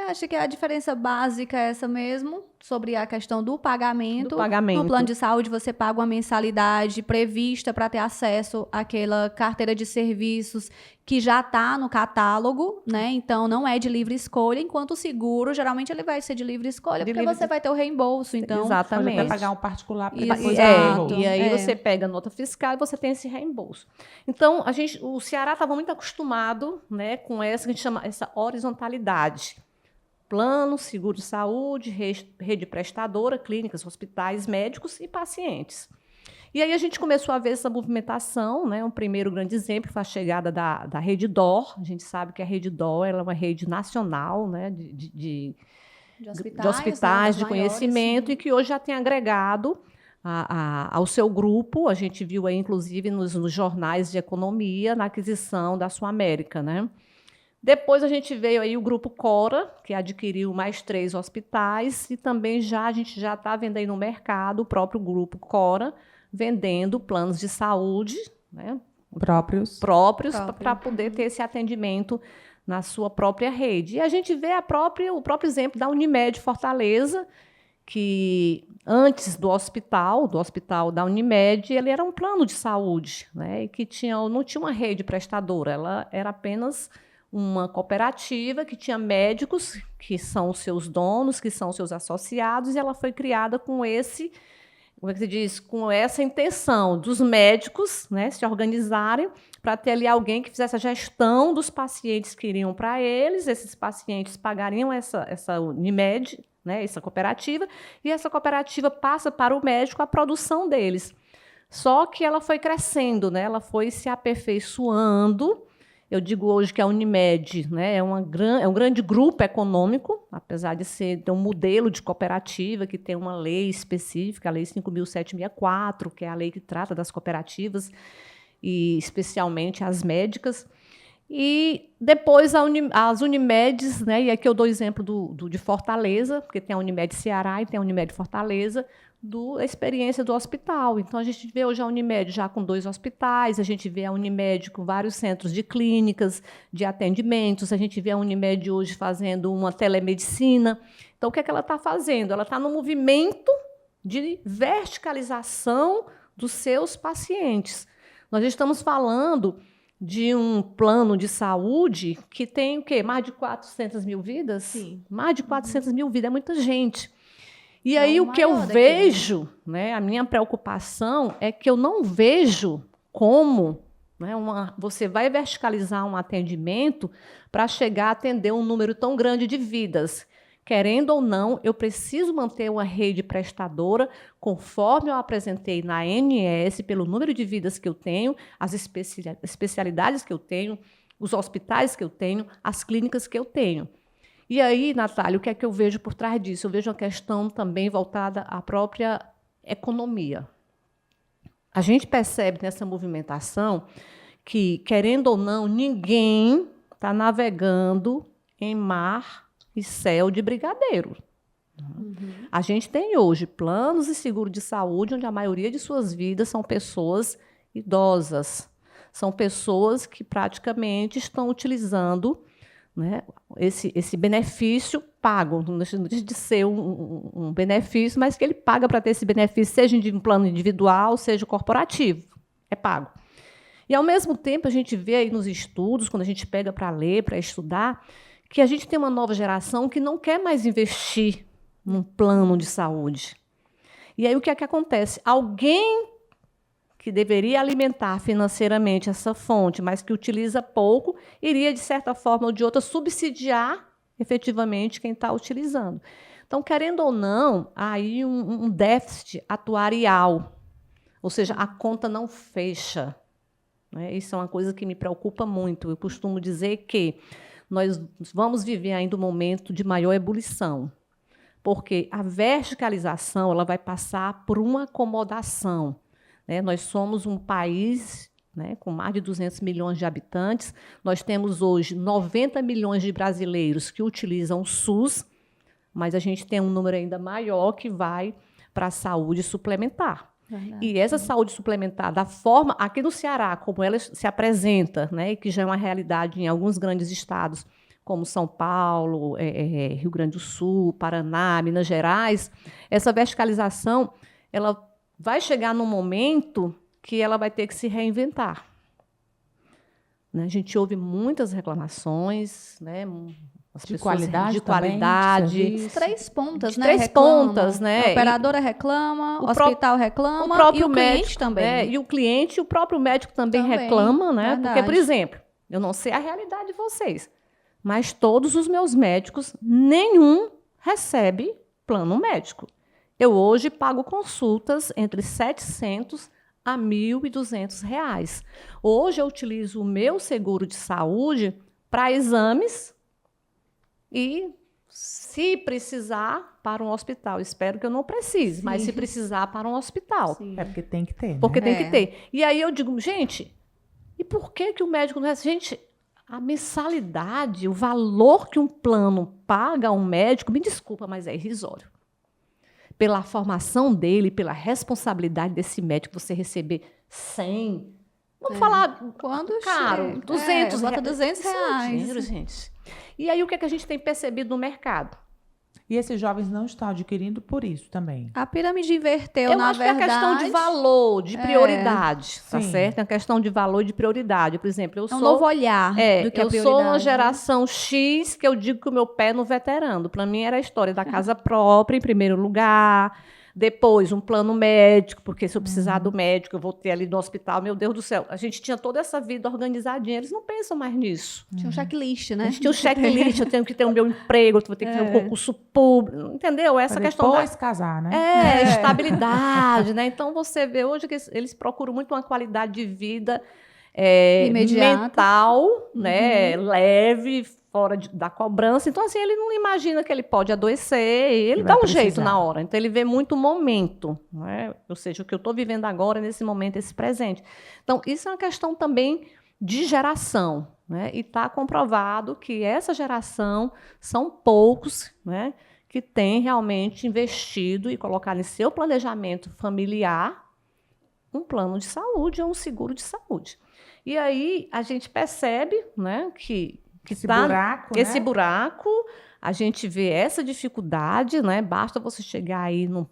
Acho que a diferença básica é essa mesmo, sobre a questão do pagamento. No plano de saúde, você paga uma mensalidade prevista para ter acesso àquela carteira de serviços que já está no catálogo, né? Então, não é de livre escolha, enquanto o seguro, geralmente, ele vai ser de livre escolha, porque você vai ter o reembolso. Então, exatamente. Para pagar um particular, para depois e aí você pega a nota fiscal e você tem esse reembolso. Então, o Ceará estava muito acostumado, né, com essa que a gente chama essa horizontalidade. Plano, seguro de saúde, rede prestadora, clínicas, hospitais, médicos e pacientes. E aí a gente começou a ver essa movimentação, né? Um primeiro grande exemplo foi a chegada da Rede DOR. A gente sabe que a Rede DOR ela é uma rede nacional, né? de hospitais, de conhecimento, e que hoje já tem agregado ao seu grupo. A gente viu aí, inclusive, nos jornais de economia, na aquisição da Sul América, né? Depois a gente veio aí o grupo Cora, que adquiriu mais 3 hospitais, e também a gente já está vendo aí no mercado o próprio grupo Cora, vendendo planos de saúde, né, próprios para poder ter esse atendimento na sua própria rede. E a gente vê o próprio exemplo da Unimed Fortaleza, que antes do hospital da Unimed, ele era um plano de saúde, né, e que não tinha uma rede prestadora, ela era apenas uma cooperativa que tinha médicos, que são os seus donos, que são os seus associados, e ela foi criada com com essa intenção dos médicos, né, se organizarem para ter ali alguém que fizesse a gestão dos pacientes que iriam para eles, esses pacientes pagariam essa Unimed, né, essa cooperativa, e essa cooperativa passa para o médico a produção deles. Só que ela foi crescendo, né, ela foi se aperfeiçoando. Eu digo hoje que a Unimed, né, é um grande grupo econômico, apesar de ter um modelo de cooperativa que tem uma lei específica, a Lei 5.764, que é a lei que trata das cooperativas, e especialmente as médicas. E depois as Unimedes, né, e aqui eu dou exemplo de Fortaleza, porque tem a Unimed Ceará e tem a Unimed Fortaleza, da experiência do hospital. Então, a gente vê hoje a Unimed já com 2 hospitais, a gente vê a Unimed com vários centros de clínicas, de atendimentos, a gente vê a Unimed hoje fazendo uma telemedicina. Então, o que é que ela está fazendo? Ela está no movimento de verticalização dos seus pacientes. Nós estamos falando de um plano de saúde que tem o quê? Mais de 400 mil vidas? Sim. Mais de 400 mil vidas, é muita gente. E aí o que eu vejo, né, a minha preocupação é que eu não vejo como, né, você vai verticalizar um atendimento para chegar a atender um número tão grande de vidas. Querendo ou não, eu preciso manter uma rede prestadora, conforme eu apresentei na ANS, pelo número de vidas que eu tenho, as especialidades que eu tenho, os hospitais que eu tenho, as clínicas que eu tenho. E aí, Natália, o que é que eu vejo por trás disso? Eu vejo uma questão também voltada à própria economia. A gente percebe nessa movimentação que, querendo ou não, ninguém está navegando em mar e céu de brigadeiro. A gente tem hoje planos de seguro de saúde onde a maioria de suas vidas são pessoas idosas. São pessoas que praticamente estão utilizando, né, esse benefício pago, não deixa de ser um benefício, mas que ele paga para ter esse benefício, seja em um plano individual, seja corporativo, é pago. E, ao mesmo tempo, a gente vê aí nos estudos, quando a gente pega para ler, para estudar, que a gente tem uma nova geração que não quer mais investir num plano de saúde. E aí o que é que acontece? Alguém que deveria alimentar financeiramente essa fonte, mas que utiliza pouco, iria, de certa forma ou de outra, subsidiar efetivamente quem está utilizando. Então, querendo ou não, há aí um déficit atuarial, ou seja, a conta não fecha. Né? Isso é uma coisa que me preocupa muito. Eu costumo dizer que nós vamos viver ainda um momento de maior ebulição, porque a verticalização ela vai passar por uma acomodação. Né? Nós somos um país, né, com mais de 200 milhões de habitantes. Nós temos hoje 90 milhões de brasileiros que utilizam o SUS, mas a gente tem um número ainda maior que vai para a saúde suplementar. Verdade. E essa saúde suplementar, da forma, aqui no Ceará, como ela se apresenta, né, e que já é uma realidade em alguns grandes estados, como São Paulo, Rio Grande do Sul, Paraná, Minas Gerais, essa verticalização ela vai chegar num momento que ela vai ter que se reinventar. Né? A gente ouve muitas reclamações, né? As de qualidade, de qualidade. De 3 pontas, né? 3 pontas, né? A operadora reclama, o hospital reclama, o próprio e o médico cliente também. Né? E o cliente, o próprio médico também reclama, né? Verdade. Porque, por exemplo, eu não sei a realidade de vocês, mas todos os meus médicos, nenhum recebe plano médico. Eu hoje pago consultas entre R$ 700 a R$ 1.200. Hoje eu utilizo o meu seguro de saúde para exames e, se precisar, para um hospital. Espero que eu não precise, mas se precisar, para um hospital. Sim. É porque tem que ter. Né? Porque tem que ter. E aí eu digo, gente, e por que o médico não recebe? Gente, a mensalidade, o valor que um plano paga a um médico, me desculpa, mas é irrisório. Pela formação dele, pela responsabilidade desse médico, você receber 100, vamos falar caro, 200 bota 200 reais. Dinheiro, gente. E aí o que é que a gente tem percebido no mercado? E esses jovens não estão adquirindo por isso também. A pirâmide inverteu, na verdade. Eu acho que é questão de valor, de prioridade, tá Sim. certo? É uma questão de valor e de prioridade. Por exemplo, eu sou... um novo olhar do que a prioridade. Eu sou uma geração X que eu digo que o meu pé no veterano. Para mim era a história da casa própria, em primeiro lugar. Depois, um plano médico, porque se eu precisar do médico, eu vou ter ali no hospital. Meu Deus do céu, a gente tinha toda essa vida organizadinha. Eles não pensam mais nisso. Tinha um checklist, né? A gente tinha um checklist, eu tenho que ter o meu emprego, eu vou ter que ter um concurso público. Entendeu? Essa pra questão depois casar, né? Estabilidade, né? Então, você vê hoje que eles procuram muito uma qualidade de vida mental, né? Leve, fora da cobrança. Então, assim, ele não imagina que ele pode adoecer, ele dá um jeito na hora. Então, ele vê muito o momento, né? Ou seja, o que eu estou vivendo agora, nesse momento, esse presente. Então, isso é uma questão também de geração. né? E está comprovado que essa geração são poucos, né, que têm realmente investido e colocado em seu planejamento familiar um plano de saúde ou um seguro de saúde. E aí a gente percebe, né, que Esse tá buraco, esse né? buraco, a gente vê essa dificuldade, né? Basta você chegar aí num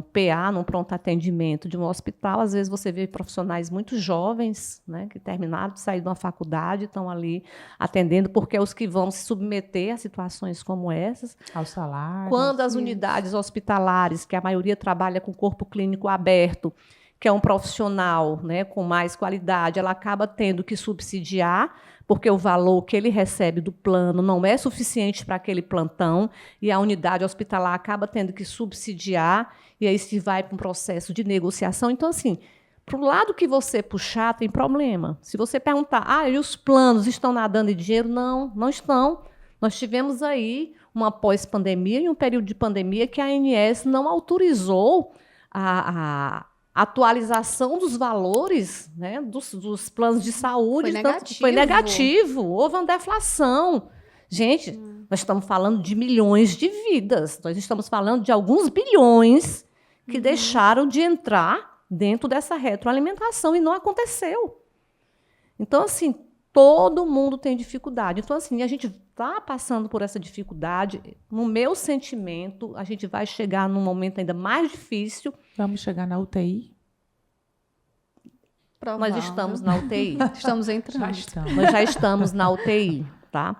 PA, num pronto atendimento de um hospital, às vezes você vê profissionais muito jovens, né, que terminaram de sair de uma faculdade, estão ali atendendo, porque é os que vão se submeter a situações como essas. Ao salário. Quando as unidades hospitalares, que a maioria trabalha com corpo clínico aberto, que é um profissional, né, com mais qualidade, ela acaba tendo que subsidiar, porque o valor que ele recebe do plano não é suficiente para aquele plantão, e a unidade hospitalar acaba tendo que subsidiar, e aí se vai para um processo de negociação. Então, assim, para o lado que você puxar, tem problema. Se você perguntar, e os planos estão nadando em dinheiro? Não, não estão. Nós tivemos aí uma pós-pandemia e um período de pandemia que a ANS não autorizou a atualização dos valores, né, dos planos de saúde. Foi negativo. Houve uma deflação. Gente, nós estamos falando de milhões de vidas. Nós estamos falando de alguns bilhões que deixaram de entrar dentro dessa retroalimentação e não aconteceu. Então, assim, todo mundo tem dificuldade. Então, assim, a gente está passando por essa dificuldade. No meu sentimento, a gente vai chegar num momento ainda mais difícil. Vamos chegar na UTI? Nós estamos na UTI. Estamos entrando. Já estamos. Nós já estamos na UTI. Tá?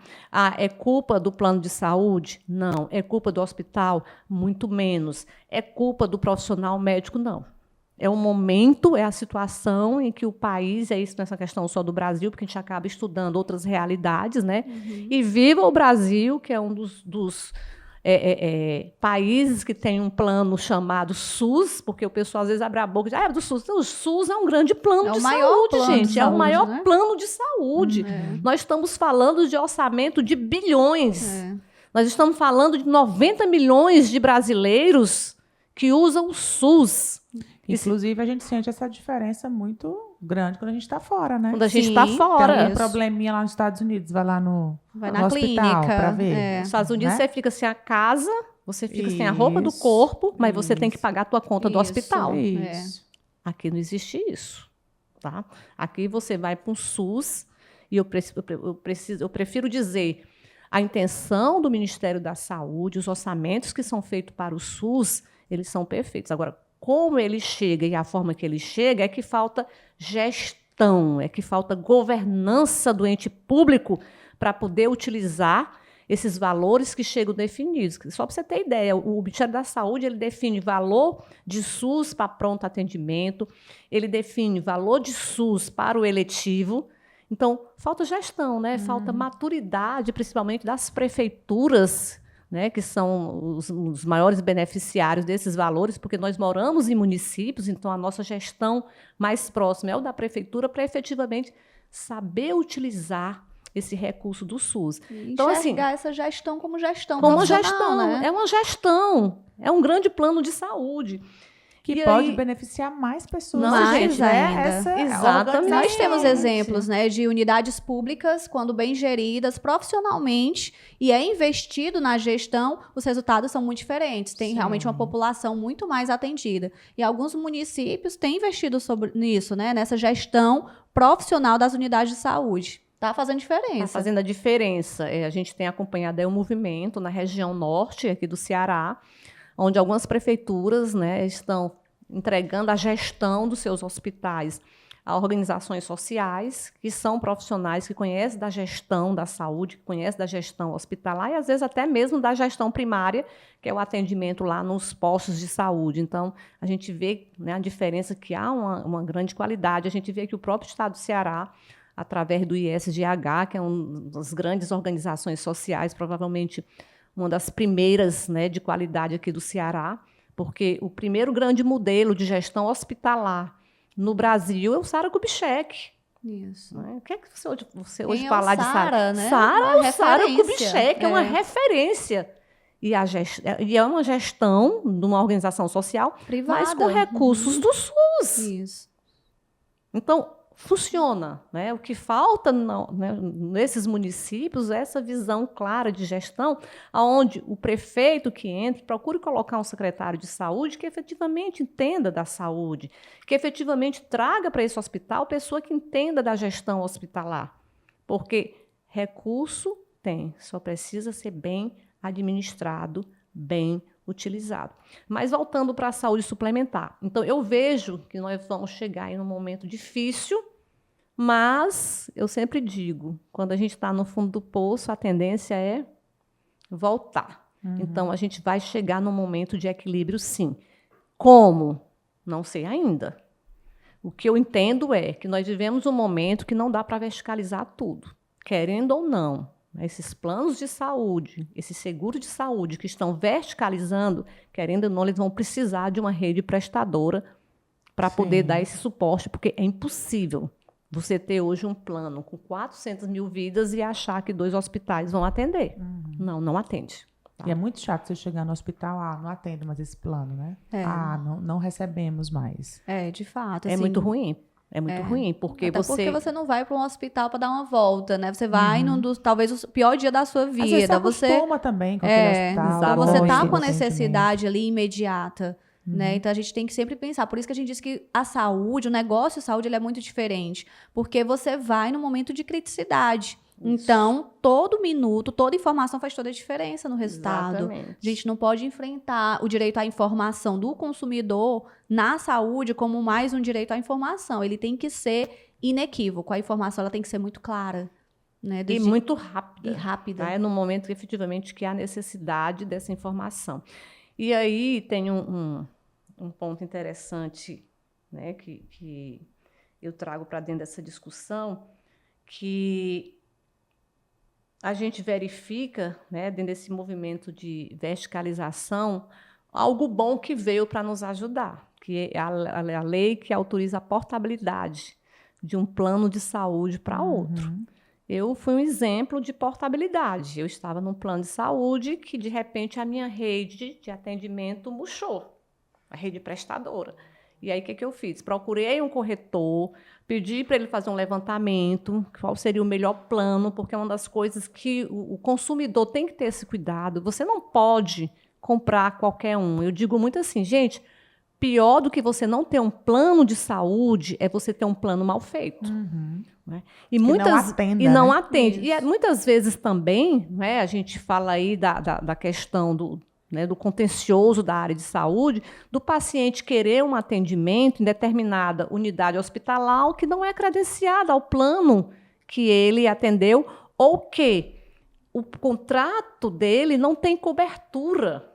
É culpa do plano de saúde? Não. É culpa do hospital? Muito menos. É culpa do profissional médico? Não. É o momento, é a situação em que o país, é isso nessa questão só do Brasil, porque a gente acaba estudando outras realidades, né? E viva o Brasil, que é um dos países que tem um plano chamado SUS, porque o pessoal às vezes abre a boca e diz, do SUS. O SUS é um grande plano de saúde, gente. É o maior plano de saúde. Nós estamos falando de orçamento de bilhões. Nós estamos falando de 90 milhões de brasileiros que usam o SUS. Inclusive, a gente sente essa diferença muito grande quando a gente está fora, né? Quando a gente está fora. Tem um probleminha lá nos Estados Unidos, vai lá no na hospital clínica para ver. Nos Estados Unidos, né? você fica sem a casa, você fica sem a roupa do corpo, mas você tem que pagar a tua conta do hospital. Isso. Aqui não existe isso. Tá? Aqui você vai para um SUS, e eu prefiro dizer, a intenção do Ministério da Saúde, os orçamentos que são feitos para o SUS, eles são perfeitos. Agora, como ele chega e a forma que ele chega, é que falta gestão, é que falta governança do ente público para poder utilizar esses valores que chegam definidos. Só para você ter ideia, o Ministério da Saúde ele define valor de SUS para pronto atendimento, ele define valor de SUS para o eletivo. Então, falta gestão, né? Falta maturidade, principalmente das prefeituras, né, que são os maiores beneficiários desses valores, porque nós moramos em municípios, então a nossa gestão mais próxima é o da prefeitura para efetivamente saber utilizar esse recurso do SUS. Então, assim, essa gestão como gestão. Como gestão, né? É uma gestão, é um grande plano de saúde. Que pode beneficiar mais pessoas. Mais ainda. Exatamente. Nós temos exemplos, né, de unidades públicas, quando bem geridas profissionalmente e é investido na gestão, os resultados são muito diferentes. Tem realmente uma população muito mais atendida. E alguns municípios têm investido nisso, né, nessa gestão profissional das unidades de saúde. Está fazendo diferença. Está fazendo a diferença. A gente tem acompanhado aí um movimento na região norte aqui do Ceará, onde algumas prefeituras, né, estão entregando a gestão dos seus hospitais a organizações sociais, que são profissionais que conhecem da gestão da saúde, que conhecem da gestão hospitalar e, às vezes, até mesmo da gestão primária, que é o atendimento lá nos postos de saúde. Então, a gente vê, né, a diferença que há uma grande qualidade. A gente vê que o próprio Estado do Ceará, através do ISGH, que é uma das grandes organizações sociais, provavelmente uma das primeiras, né, de qualidade aqui do Ceará, porque o primeiro grande modelo de gestão hospitalar no Brasil é o Sara Kubitschek. Isso. Né? O que é que você hoje falar de Sara? Né? Sara Kubitschek é uma referência. E é uma gestão de uma organização social, privada, mas com recursos do SUS. Isso. Então, funciona, né? O que falta né, nesses municípios é essa visão clara de gestão, onde o prefeito que entra procure colocar um secretário de saúde que efetivamente entenda da saúde, que efetivamente traga para esse hospital pessoa que entenda da gestão hospitalar. Porque recurso tem, só precisa ser bem administrado, bem utilizado. Mas voltando para a saúde suplementar. Então, eu vejo que nós vamos chegar em um momento difícil, mas eu sempre digo, quando a gente está no fundo do poço, a tendência é voltar. Então, a gente vai chegar num momento de equilíbrio, sim. Como? Não sei ainda. O que eu entendo é que nós vivemos um momento que não dá para verticalizar tudo, querendo ou não. Esses planos de saúde, esse seguro de saúde que estão verticalizando, querendo ou não, eles vão precisar de uma rede prestadora para poder dar esse suporte, porque é impossível você ter hoje um plano com 400 mil vidas e achar que 2 hospitais vão atender. Não atende. Tá? E é muito chato você chegar no hospital, não atendo mais esse plano, né? Não recebemos mais. De fato. É assim, muito ruim. É muito ruim, porque porque você não vai para um hospital para dar uma volta, né? Você vai num dos, talvez, o pior dia da sua vida. Às vezes você acostuma também com aquele hospital. Então você está com a do necessidade ali imediata, né? Então a gente tem que sempre pensar. Por isso que a gente diz que a saúde, o negócio de saúde, ele é muito diferente. Porque você vai no momento de criticidade. Então, todo minuto, toda informação faz toda a diferença no resultado. Exatamente. A gente não pode enfrentar o direito à informação do consumidor na saúde como mais um direito à informação. Ele tem que ser inequívoco. A informação ela tem que ser muito clara. Né? E muito rápida. E rápida. Tá? No momento, efetivamente, que há necessidade dessa informação. E aí tem um ponto interessante, né, que eu trago para dentro dessa discussão, que a gente verifica, né, dentro desse movimento de verticalização, algo bom que veio para nos ajudar, que é a lei que autoriza a portabilidade de um plano de saúde para outro. Eu fui um exemplo de portabilidade. Eu estava num plano de saúde que, de repente, a minha rede de atendimento murchou, a rede prestadora. E aí, o que eu fiz? Procurei um corretor, pedi para ele fazer um levantamento, qual seria o melhor plano, porque é uma das coisas que o consumidor tem que ter esse cuidado. Você não pode comprar qualquer um. Eu digo muito assim, gente, pior do que você não ter um plano de saúde é você ter um plano mal feito. Né? E não atende. E muitas vezes também, né, a gente fala aí da questão do contencioso da área de saúde, do paciente querer um atendimento em determinada unidade hospitalar que não é credenciada ao plano que ele atendeu, ou que o contrato dele não tem cobertura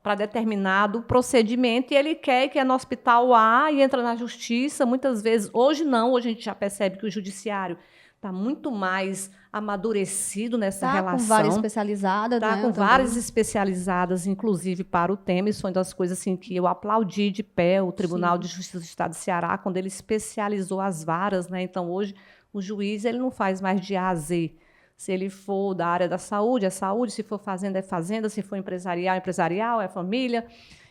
para determinado procedimento e ele quer que é no hospital A e entra na justiça. Muitas vezes, hoje não, hoje a gente já percebe que o judiciário está muito mais amadurecido nessa relação. Com várias especializadas. Está com várias especializadas, inclusive para o tema. Isso foi uma das coisas assim, que eu aplaudi de pé, o Tribunal de Justiça do Estado de Ceará, quando ele especializou as varas. Né? Então, hoje, o juiz ele não faz mais de A a Z. Se ele for da área da saúde, é saúde. Se for fazenda, é fazenda. Se for empresarial, é empresarial, é família.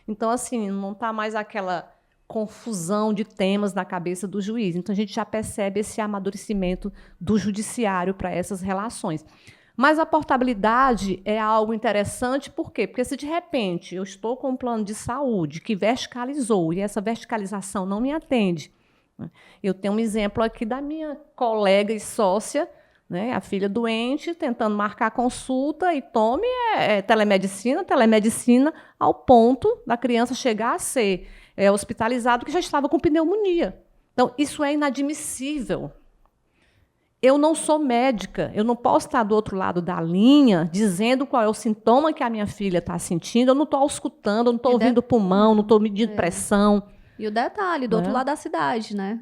Então, assim, não está mais aquela confusão de temas na cabeça do juiz. Então, a gente já percebe esse amadurecimento do judiciário para essas relações. Mas a portabilidade é algo interessante, por quê? Porque se, de repente, eu estou com um plano de saúde que verticalizou e essa verticalização não me atende, né? Eu tenho um exemplo aqui da minha colega e sócia, né, a filha doente, tentando marcar consulta e telemedicina, ao ponto da criança chegar a ser hospitalizado, que já estava com pneumonia. Então, isso é inadmissível. Eu não sou médica, eu não posso estar do outro lado da linha dizendo qual é o sintoma que a minha filha está sentindo, eu não estou auscultando, eu não estou ouvindo o pulmão, não estou medindo pressão. E o detalhe, do outro lado da cidade, né?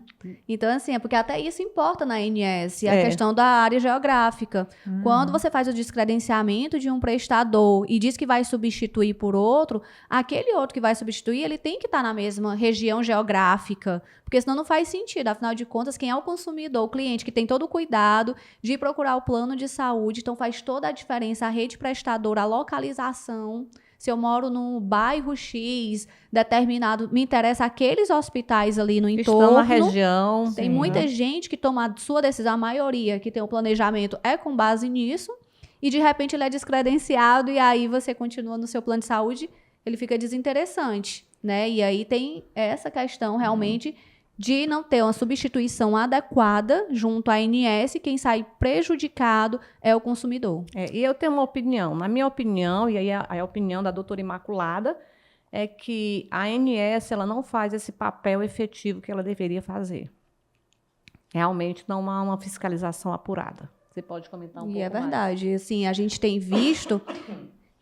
Então, assim, é porque até isso importa na ANS, a questão da área geográfica. Quando você faz o descredenciamento de um prestador e diz que vai substituir por outro, aquele outro que vai substituir, ele tem que estar na mesma região geográfica, porque senão não faz sentido. Afinal de contas, quem é o consumidor, o cliente, que tem todo o cuidado de procurar o plano de saúde, então faz toda a diferença a rede prestadora, a localização. Se eu moro num bairro X, determinado, me interessa aqueles hospitais ali no entorno. Estão na região. Tem muita gente que toma a sua decisão, a maioria que tem o planejamento é com base nisso, e de repente ele é descredenciado, e aí você continua no seu plano de saúde, ele fica desinteressante, né? E aí tem essa questão realmente de não ter uma substituição adequada junto à ANS, quem sai prejudicado é o consumidor. E eu tenho uma opinião. Na minha opinião, e aí a opinião da doutora Imaculada, é que a ANS ela não faz esse papel efetivo que ela deveria fazer. Realmente não há uma fiscalização apurada. Você pode comentar um pouco E é mais? verdade. Assim, a gente tem visto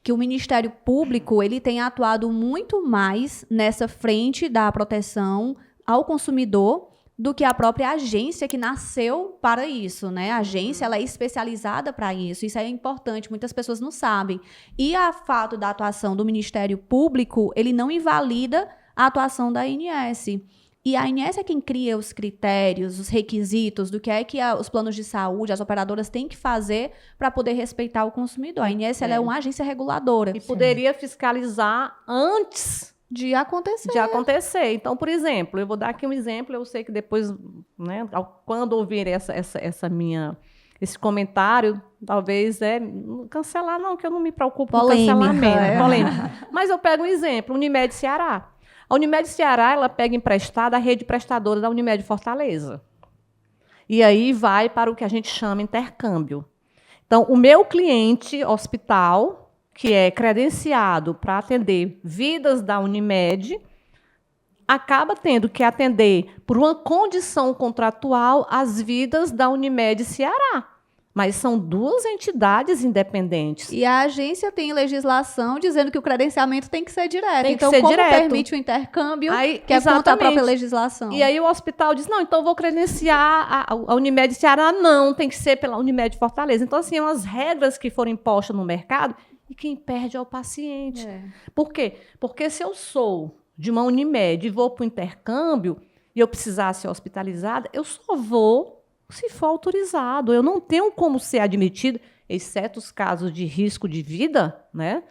que o Ministério Público ele tem atuado muito mais nessa frente da proteção ao consumidor do que a própria agência que nasceu para isso, né? A agência ela é especializada para isso. Isso é importante, muitas pessoas não sabem. E o fato da atuação do Ministério Público, ele não invalida a atuação da ANS. E a ANS é quem cria os critérios, os requisitos do que é que os planos de saúde, as operadoras têm que fazer para poder respeitar o consumidor. A ANS ela é uma agência reguladora. E poderia fiscalizar antes de acontecer. Então, por exemplo, eu vou dar aqui um exemplo, eu sei que depois, né, quando ouvir esse comentário, talvez cancelar, não, que eu não me preocupo com cancelamento. Polêmica. Mas eu pego um exemplo, Unimed Ceará. A Unimed Ceará, ela pega emprestada a rede prestadora da Unimed Fortaleza. E aí vai para o que a gente chama intercâmbio. Então, o meu cliente hospital, que é credenciado para atender vidas da Unimed, acaba tendo que atender, por uma condição contratual, as vidas da Unimed Ceará. Mas são duas entidades independentes. E a agência tem legislação dizendo que o credenciamento tem que ser direto. Tem que então, ser como direto. permite o intercâmbio, que é contra a própria legislação? E aí o hospital diz, não, então eu vou credenciar a Unimed Ceará. Não, tem que ser pela Unimed Fortaleza. Então, assim, umas regras que foram impostas no mercado, e quem perde é o paciente. Por quê? Porque se eu sou de uma Unimed e vou para o intercâmbio e eu precisar ser hospitalizada, eu só vou se for autorizado. Eu não tenho como ser admitido, exceto os casos de risco de vida, né?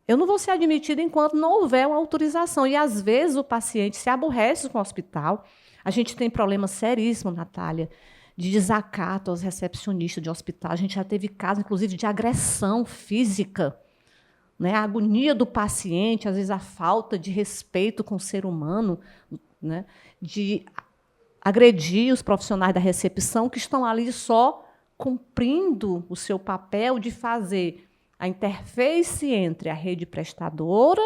Eu não vou ser admitida enquanto não houver uma autorização. E, às vezes, o paciente se aborrece com o hospital. A gente tem problemas seríssimos, Natália, de desacato aos recepcionistas de hospital. A gente já teve casos, inclusive, de agressão física, né? A agonia do paciente, às vezes a falta de respeito com o ser humano, né? De agredir os profissionais da recepção que estão ali só cumprindo o seu papel de fazer a interface entre a rede prestadora,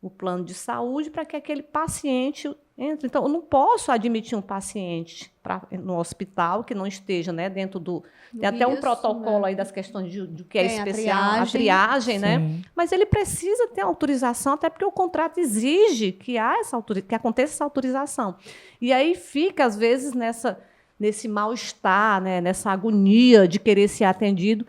o plano de saúde, para que aquele paciente entre. Então, eu não posso admitir um paciente no hospital que não esteja, né, dentro do... Tem até um protocolo aí das questões do que é especial, a triagem, né? Mas ele precisa ter autorização, até porque o contrato exige que que aconteça essa autorização. E aí fica, às vezes, nesse mal-estar, né, nessa agonia de querer ser atendido.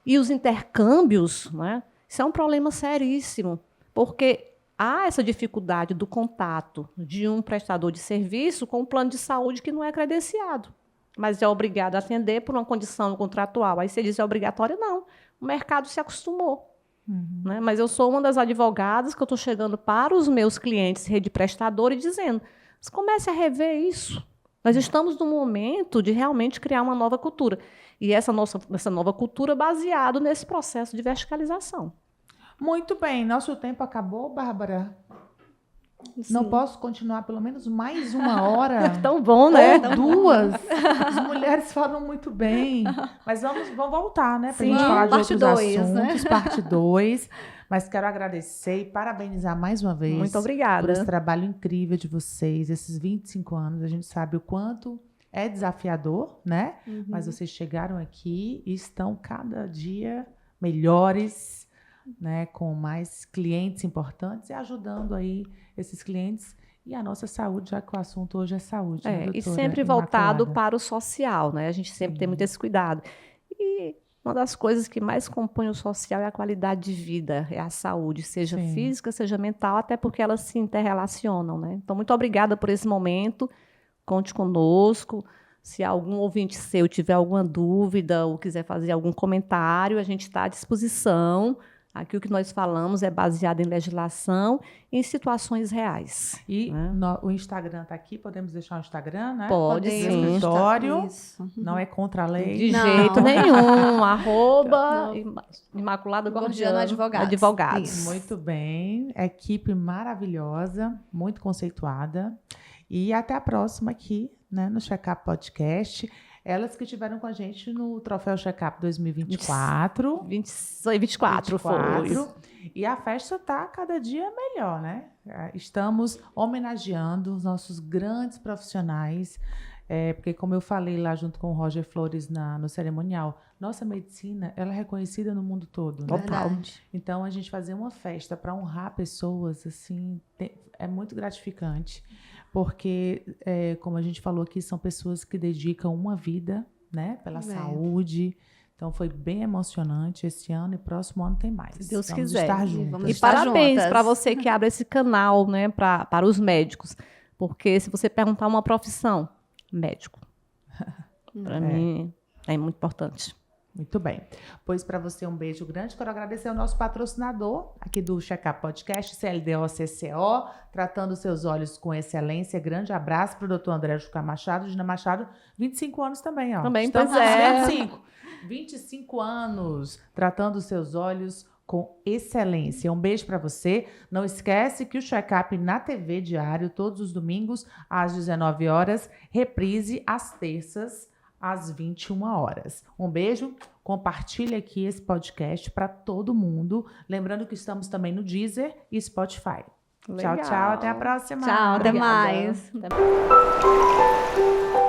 E os intercâmbios, né? Isso é um problema seríssimo, porque há essa dificuldade do contato de um prestador de serviço com um plano de saúde que não é credenciado, mas é obrigado a atender por uma condição contratual. Aí você diz, é obrigatório? Não. O mercado se acostumou. Né? Mas eu sou uma das advogadas que eu estou chegando para os meus clientes, rede prestadora, e dizendo, mas comece a rever isso. Nós estamos no momento de realmente criar uma nova cultura. E essa nova cultura baseada nesse processo de verticalização. Muito bem. Nosso tempo acabou, Bárbara? Sim. Não posso continuar pelo menos mais uma hora? Tão bom, né? Ou duas. As mulheres falam muito bem. Mas vamos voltar, né? Para a gente falar de outros assuntos. Parte 2. Mas quero agradecer e parabenizar mais uma vez. Muito obrigada. Por esse trabalho incrível de vocês, esses 25 anos. A gente sabe o quanto é desafiador, né? Mas vocês chegaram aqui e estão cada dia melhores, né? Com mais clientes importantes e ajudando aí esses clientes e a nossa saúde, já que o assunto hoje é saúde. Né, e sempre voltado para o social, né? A gente sempre tem muito esse cuidado. E uma das coisas que mais compõe o social é a qualidade de vida, é a saúde, seja física, seja mental, até porque elas se interrelacionam, né? Então, muito obrigada por esse momento. Conte conosco. Se algum ouvinte seu tiver alguma dúvida ou quiser fazer algum comentário, a gente está à disposição. Aqui o que nós falamos é baseado em legislação e em situações reais. E o Instagram está aqui, podemos deixar o Instagram, né? Pode, Podemos, sim. Escritório, Isso. não é contra a lei. De Não. jeito nenhum. Não. Imaculado Gordiano Gordiano Advogados. Isso. Muito bem. Equipe maravilhosa, muito conceituada. E até a próxima aqui, né, no Checkup Podcast. Elas que estiveram com a gente no Troféu Checkup 2024. 24 foi. E a festa está cada dia melhor, né? Estamos homenageando os nossos grandes profissionais, porque como eu falei lá junto com o Roger Flores no cerimonial, nossa medicina ela é reconhecida no mundo todo, né? Total. Então a gente fazer uma festa para honrar pessoas assim é muito gratificante, porque como a gente falou aqui, são pessoas que dedicam uma vida, né, pela saúde. Então foi bem emocionante esse ano e próximo ano tem mais. Se Deus Vamos quiser. estar juntos. Vamos E estar parabéns juntas. para você que abre esse canal, né, para os médicos. Porque se você perguntar uma profissão, médico. Para mim é muito importante. Muito bem. Pois para você um beijo grande. Quero agradecer ao nosso patrocinador aqui do Checkup Podcast, CLDO-CCO, tratando seus olhos com excelência. Grande abraço para o doutor André Jucá Machado. Gina Machado, 25 anos também, ó. Também, Estamos pois é. nos 25 anos, tratando seus olhos com excelência. Um beijo para você. Não esquece que o Checkup na TV diário, todos os domingos, às 19 horas, reprise às terças, às 21 horas. Um beijo, compartilhe aqui esse podcast para todo mundo. Lembrando que estamos também no Deezer e Spotify. Legal. Tchau, tchau. Até a próxima. Tchau, até Obrigada. mais. Até mais.